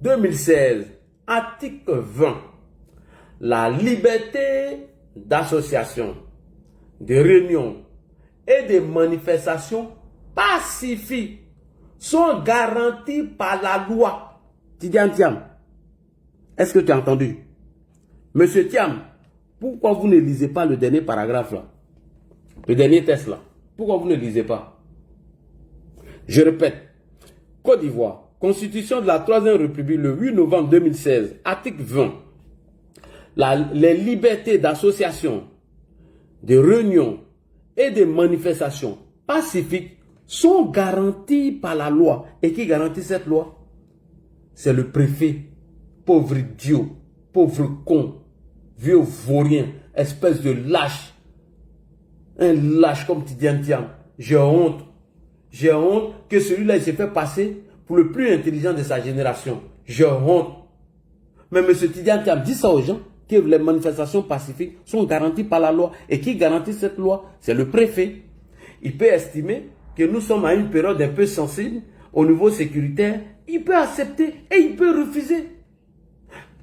S1: 2016, article 20. la liberté d'association, de réunion et de manifestation pacifiques sont garanties par la loi. Tidiane Thiam, est-ce que tu as entendu? Monsieur Thiam, pourquoi vous ne lisez pas le dernier paragraphe là? Le dernier texte là? Pourquoi vous ne lisez pas? Je répète, Côte d'Ivoire, Constitution de la 3e République le 8 novembre 2016, article 20. Les libertés d'association, de réunion et de manifestation pacifiques sont garanties par la loi. Et qui garantit cette loi? C'est le préfet. Pauvre idiot, pauvre con, vieux vaurien, espèce de lâche. Un lâche comme Tidiane Thiam. J'ai honte. J'ai honte que celui-là il s'est fait passer pour le plus intelligent de sa génération. J'ai honte. Mais M. Tidiane Thiam dit ça aux gens, que les manifestations pacifiques sont garanties par la loi. Et qui garantit cette loi? C'est le préfet. Il peut estimer que nous sommes à une période un peu sensible au niveau sécuritaire. Il peut accepter et il peut refuser.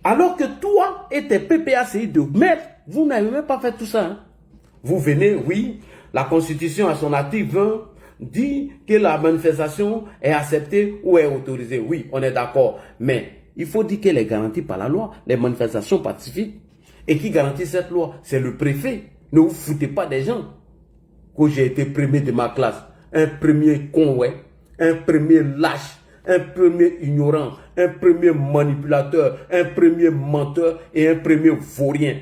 S1: Alors que toi et tes PPACI de merde, vous n'avez même pas fait tout ça. Hein? Vous venez, oui, la Constitution à son article 20 dit que la manifestation est acceptée ou est autorisée. Oui, on est d'accord. Mais il faut dire qu'elle est garantie par la loi, les manifestations pacifiques. Et qui garantit cette loi? C'est le préfet. Ne vous foutez pas des gens. Que j'ai été premier de ma classe. Un premier con, ouais. Un premier lâche. Un premier ignorant. Un premier manipulateur. Un premier menteur. Et un premier vaurien.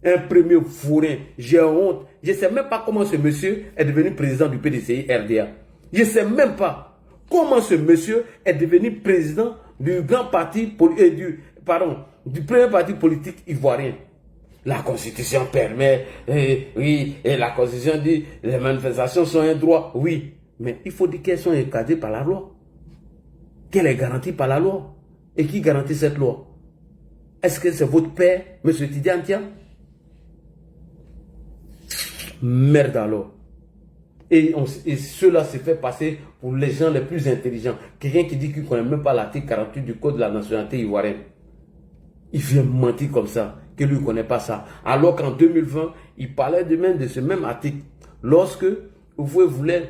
S1: Un premier vaurien. J'ai honte. Je ne sais même pas comment ce monsieur est devenu président du PDCI RDA. Je ne sais même pas comment ce monsieur est devenu président du grand parti du premier parti politique ivoirien. La Constitution permet, oui, et la Constitution dit les manifestations sont un droit, oui, mais il faut dire qu'elles sont encadrées par la loi, qu'elle est garantie par la loi. Et qui garantit cette loi? Est-ce que c'est votre père, M. Tidiane Thiam? Merde alors. Et cela se fait passer pour les gens les plus intelligents. Quelqu'un qui dit qu'il ne connaît même pas l'article 48 du Code de la nationalité ivoirienne. Il vient mentir comme ça, que lui ne connaît pas ça. Alors qu'en 2020, il parlait de même de ce même article. Lorsque vous voulez,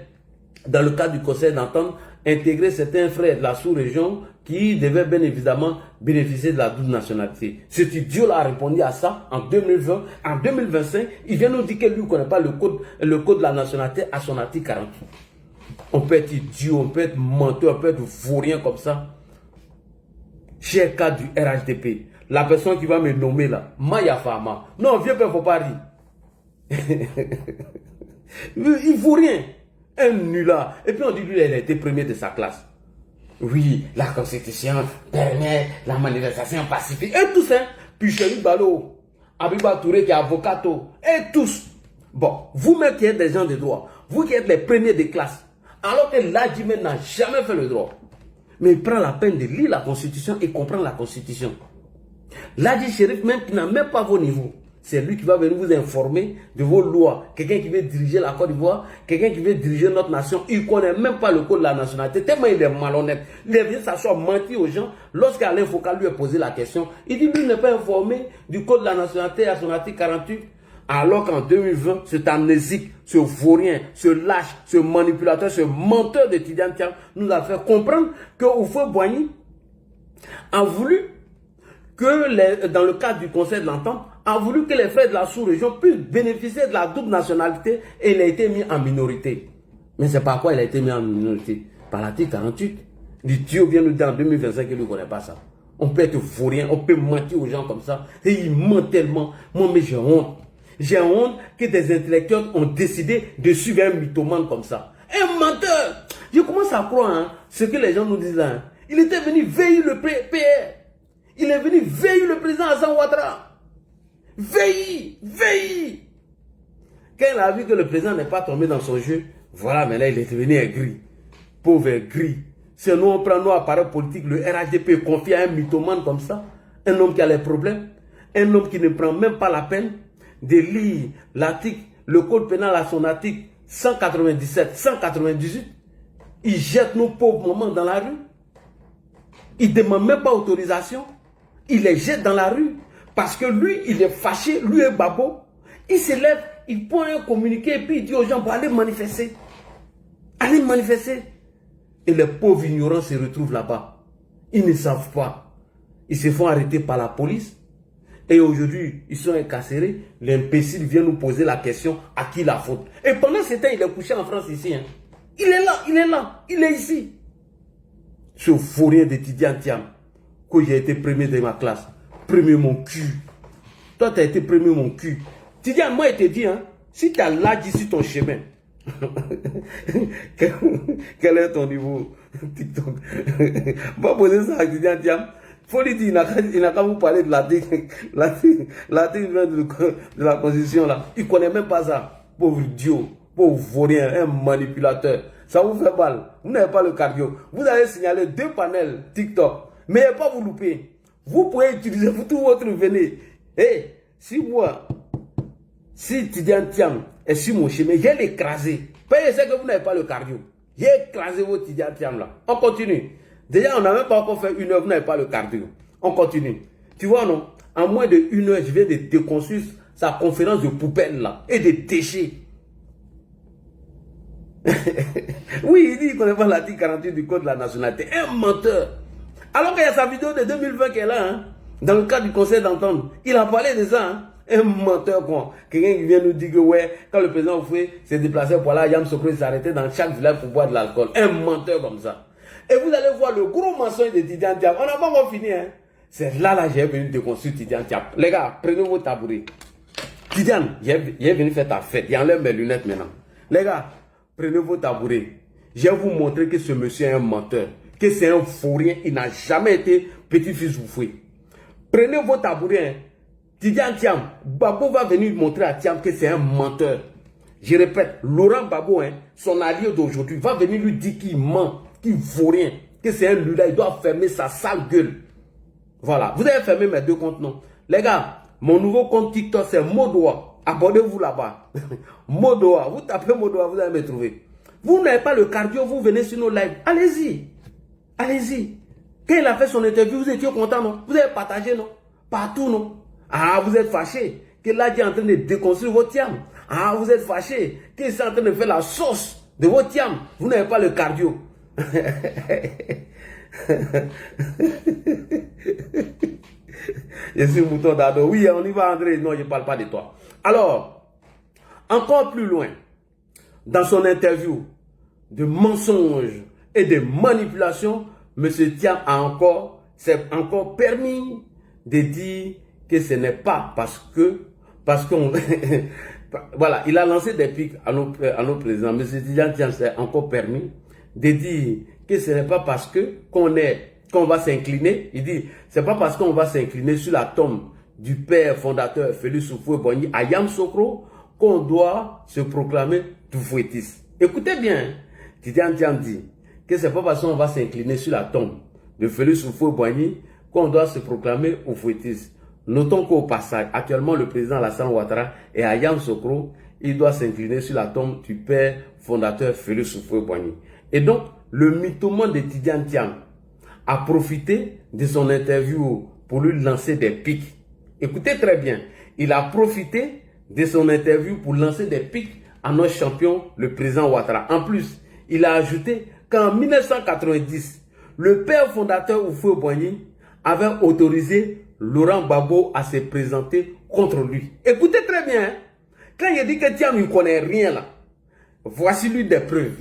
S1: dans le cadre du conseil d'entente, intégrer certains frères de la sous-région qui devaient bien évidemment bénéficier de la double nationalité. Cet idiot-là a répondu à ça en 2020. En 2025, il vient nous dire que lui ne connaît pas le code de la nationalité à son article 48. On peut être idiot, on peut être menteur, on peut être vaurien comme ça. Cher cas du RHDP, la personne qui va me nommer là, Maya Fama. Non, viens pas, faut pas rire. Il vaut rien. Un nulard. Et puis on dit lui, elle a été premier de sa classe. Oui, la Constitution permet la manifestation pacifique. Et tous, hein. Puis Chéri Balo, Abiba Touré qui est avocat, et tous. Bon, vous-même qui êtes des gens de droit, vous qui êtes les premiers de classe, alors que l'Adjimé n'a jamais fait le droit. Mais il prend la peine de lire la Constitution et comprendre la Constitution. L'Adji Chérif, même qui n'a même pas vos niveaux, c'est lui qui va venir vous informer de vos lois. Quelqu'un qui veut diriger la Côte d'Ivoire, quelqu'un qui veut diriger notre nation, il ne connaît même pas le code de la nationalité, tellement il est malhonnête. Il vient s'asseoir, mentir aux gens. Lorsqu'Alain Focal lui a posé la question, il dit lui n'est pas informé du code de la nationalité à son article 48. Alors qu'en 2020, cet amnésique, ce vaurien, ce lâche, ce manipulateur, ce menteur de Tidiane Thiam nous a fait comprendre que Houphouët-Boigny a voulu que, dans le cadre du conseil de l'entente, a voulu que les frères de la sous-région puissent bénéficier de la double nationalité et il a été mis en minorité. Mais c'est par quoi il a été mis en minorité? Par l'article 48. L'idiot vient nous dire en 2025 qu'il ne connaît pas ça. On peut être vaurien, on peut mentir aux gens comme ça. Et ils mentent tellement. Moi, mais j'ai honte. J'ai honte que des intellectuels ont décidé de suivre un mythomane comme ça. Un menteur. Je commence à croire hein, ce que les gens nous disent là. Hein. Il était venu veiller le PR. Il est venu veiller le président Hassan Ouattara. Veille. Quand il a vu que le président n'est pas tombé dans son jeu, voilà, maintenant il est devenu aigri. Pauvre aigri. C'est nous, on prend nos appareils politiques, le RHDP confie à un mythomane comme ça, un homme qui a les problèmes, un homme qui ne prend même pas la peine de lire l'article, le code pénal à son article 197, 198. Il jette nos pauvres mamans dans la rue. Il ne demande même pas autorisation. Il les jette dans la rue. Parce que lui, il est fâché, lui et Gbagbo. Il se lève, il prend un communiqué et puis il dit aux gens, bon, allez manifester. Allez manifester. Et les pauvres ignorants se retrouvent là-bas. Ils ne savent pas. Ils se font arrêter par la police. Et aujourd'hui, ils sont incarcérés. L'imbécile vient nous poser la question, à qui la faute? Et pendant ce temps, il est couché en France ici. Hein. Il est là, il est ici. Ce fourrier de Tidiane Thiam, que j'ai été premier de ma classe. Premier mon cul. Toi, tu as été premier mon cul. Tidiane, moi, il te dit, hein, si tu as là d'ici ton chemin, quel est ton niveau TikTok? Va poser ça à Tidiane Thiam. Faut lui dire, il n'a qu'à vous parler de l'article de la Constitution là. Il ne connaît même pas ça. Pauvre idiot, pauvre vaurien, un manipulateur. Ça vous fait mal. Vous n'avez pas le cardio. Vous allez signaler 2 panels TikTok. Mais pas vous louper. Vous pouvez utiliser pour tout votre venez. Et si Tidiane Thiam est sur mon chemin, j'ai l'écrasé. Payez ce que vous n'avez pas le cardio. J'ai écrasé votre Tidiane Thiam là. On continue. Déjà, on n'a même pas encore fait 1 heure, vous n'avez pas le cardio. On continue. Tu vois, non? En moins de 1 heure, je viens de déconstruire sa conférence de poubelle là. Et de déchets. Oui, il dit qu'il ne connaît pas l'article 48 du Code de la nationalité. Un menteur. Alors qu'il y a sa vidéo de 2020 qui est là, hein, dans le cadre du conseil d'entente. Il a parlé de ça, hein. Un menteur, quoi. Quelqu'un qui vient nous dire que, ouais, quand le président Oufoué s'est déplacé pour là, Yam Sokro s'est arrêté dans chaque village pour boire de l'alcool. Un menteur comme ça. Et vous allez voir le gros mensonge de Tidiane Thiam. On n'a pas encore fini, hein. C'est là, j'ai venu déconstruire Tidiane Thiam. Les gars, prenez vos tabourets. Tidiane, j'ai venu faire ta fête. Il enlève mes lunettes maintenant. Les gars, prenez vos tabourets. Je vais vous montrer que ce monsieur est un menteur. Que c'est un fourrien. Il n'a jamais été petit-fils Oufoué. Prenez vos tabourets, hein. Tidiane Thiam, Gbagbo va venir montrer à Thiam que c'est un menteur. Je répète, Laurent Gbagbo, hein, son allié d'aujourd'hui, va venir lui dire qu'il ment, qu'il vaut rien, que c'est un luda, il doit fermer sa sale gueule. Voilà, vous avez fermé mes 2 comptes, non? Les gars, mon nouveau compte TikTok, c'est Modoa. Abonnez-vous là-bas. Modoa, vous tapez Modoa, vous allez me trouver. Vous n'avez pas le cardio, vous venez sur nos lives. Allez-y. Allez-y. Quand il a fait son interview, vous étiez content, non? Vous avez partagé, non? Partout, non? Ah, vous êtes fâché que là, il est en train de déconstruire votre Thiam. Ah, vous êtes fâché qu'il est en train de faire la sauce de votre Thiam. Vous n'avez pas le cardio. Je suis Mouton Dado. Oui, on y va, André. Non, je ne parle pas de toi. Alors, encore plus loin, dans son interview de mensonges et de manipulations, M. Thiam s'est encore permis de dire que ce n'est pas parce qu'on voilà, il a lancé des pics à nos présidents. M. Tidiane Thiam s'est encore permis de dire que ce n'est pas parce que qu'on va s'incliner. Il dit, c'est pas parce qu'on va s'incliner sur la tombe du père fondateur Félix Houphouët-Boigny à Yamoussoukro qu'on doit se proclamer toufouettiste. Écoutez bien, Tidiane Thiam dit que c'est pas parce qu'on va s'incliner sur la tombe de Félix Houphouët-Boigny qu'on doit se proclamer oufouettiste. Notons qu'au passage, actuellement, le président Alassane Ouattara est à Yamoussoukro. Il doit s'incliner sur la tombe du père fondateur Félix Houphouët-Boigny. Et donc, le mythomane de Tidiane Thiam a profité de son interview pour lui lancer des pics. Écoutez très bien. Il a profité de son interview pour lancer des pics à notre champion, le président Ouattara. En plus, il a ajouté qu'en 1990, le père fondateur Houphouët-Boigny avait autorisé Laurent Gbagbo à se présenter contre lui. Écoutez très bien, hein? Quand il dit que Thiam ne connaît rien là, voici lui des preuves.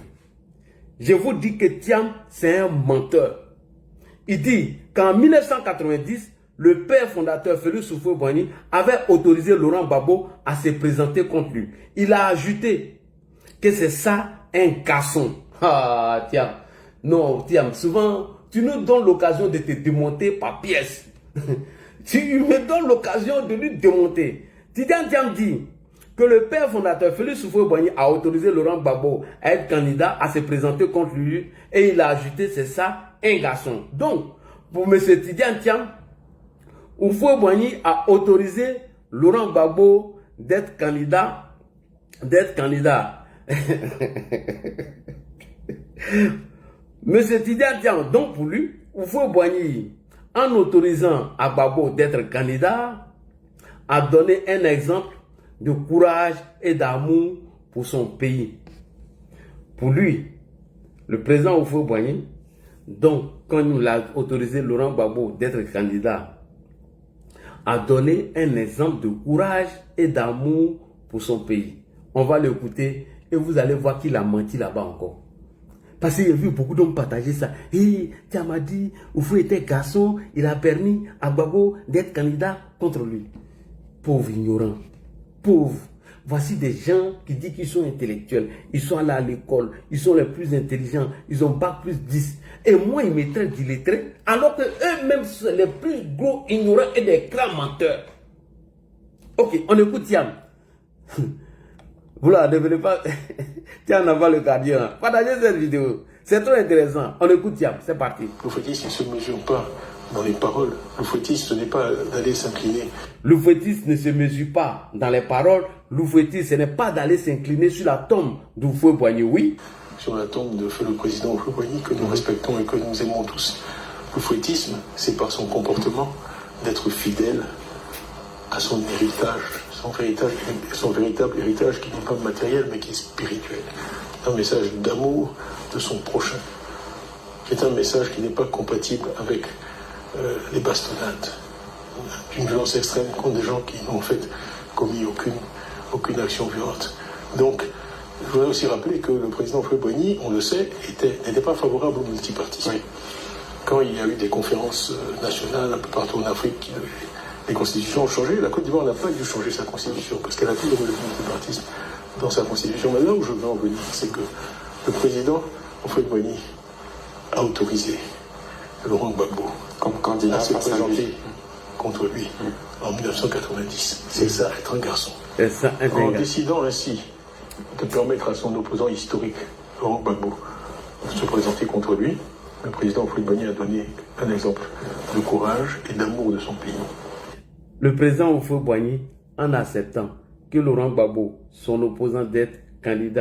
S1: Je vous dis que Thiam, c'est un menteur. Il dit qu'en 1990, le père fondateur Félix Houphouët-Boigny avait autorisé Laurent Gbagbo à se présenter contre lui. Il a ajouté que c'est ça un garçon. Ah, Thiam. Non, Thiam, souvent, tu nous donnes l'occasion de te démonter par pièce. Tu me donnes l'occasion de lui démonter. Tidiane Thiam dit que le père fondateur Félix Houphouët-Boigny a autorisé Laurent Gbagbo à être candidat, à se présenter contre lui. Et il a ajouté, c'est ça, un garçon. Donc, pour M. Tidiane Thiam, Houphouët-Boigny a autorisé Laurent Gbagbo d'être candidat. M. Tidiane Thiam, donc pour lui, Houphouët-Boigny, en autorisant à Gbagbo d'être candidat, a donné un exemple de courage et d'amour pour son pays. Pour lui, le président Houphouët-Boigny, donc quand il a autorisé Laurent Gbagbo d'être candidat, a donné un exemple de courage et d'amour pour son pays. On va l'écouter et vous allez voir qu'il a menti là-bas encore. Parce qu'il y a vu beaucoup d'hommes partager ça. Hey, Tiamadi, Houphouët était garçon, il a permis à Gbagbo d'être candidat contre lui. Pauvre ignorant, pauvre. Voici des gens qui disent qu'ils sont intellectuels. Ils sont allés à l'école, ils sont les plus intelligents, ils ont bac plus 10. Et moi, ils me traitent d'illettrés, alors que eux-mêmes sont les plus gros ignorants et des grands menteurs. Ok, on écoute Tiam. Vous là, ne venez pas. Tiens, on envoie le gardien. Partagez cette vidéo. C'est trop intéressant. On écoute Tiam. C'est parti.
S6: L'oufouettisme ne se mesure pas dans les paroles. L'oufouettisme, ce n'est pas d'aller s'incliner.
S1: L'oufouettisme ne se mesure pas dans les paroles. L'oufouettisme, ce n'est pas d'aller s'incliner sur la tombe d'Houphouët-Boigny, oui.
S6: Sur la tombe de feu le président Houphouët-Boigny, que nous respectons et que nous aimons tous. L'oufouettisme, c'est par son comportement d'être fidèle à son héritage. Son véritable héritage qui n'est pas matériel mais qui est spirituel. Un message d'amour de son prochain. C'est un message qui n'est pas compatible avec les bastonnades d'une violence extrême contre des gens qui n'ont en fait commis aucune action violente. Donc, je voudrais aussi rappeler que le président Houphouët-Boigny, on le sait, n'était pas favorable au multipartisme. Oui. Quand il y a eu des conférences nationales un peu partout en Afrique, les constitutions ont changé. La Côte d'Ivoire n'a pas dû changer sa constitution parce qu'elle a toujours eu le multipartisme dans sa constitution. Mais là où je veux en venir, c'est que le président Houphouët-Boigny a autorisé Laurent Gbagbo
S5: comme candidat
S6: à se présenter contre lui en 1990. C'est ça, être un garçon. En décidant ainsi de permettre à son opposant historique, Laurent Gbagbo, de se présenter contre lui, le président Houphouët-Boigny a donné un exemple de courage et d'amour de son pays.
S1: Le président Houphouët-Boigny, en acceptant que Laurent Gbagbo, son opposant, d'être candidat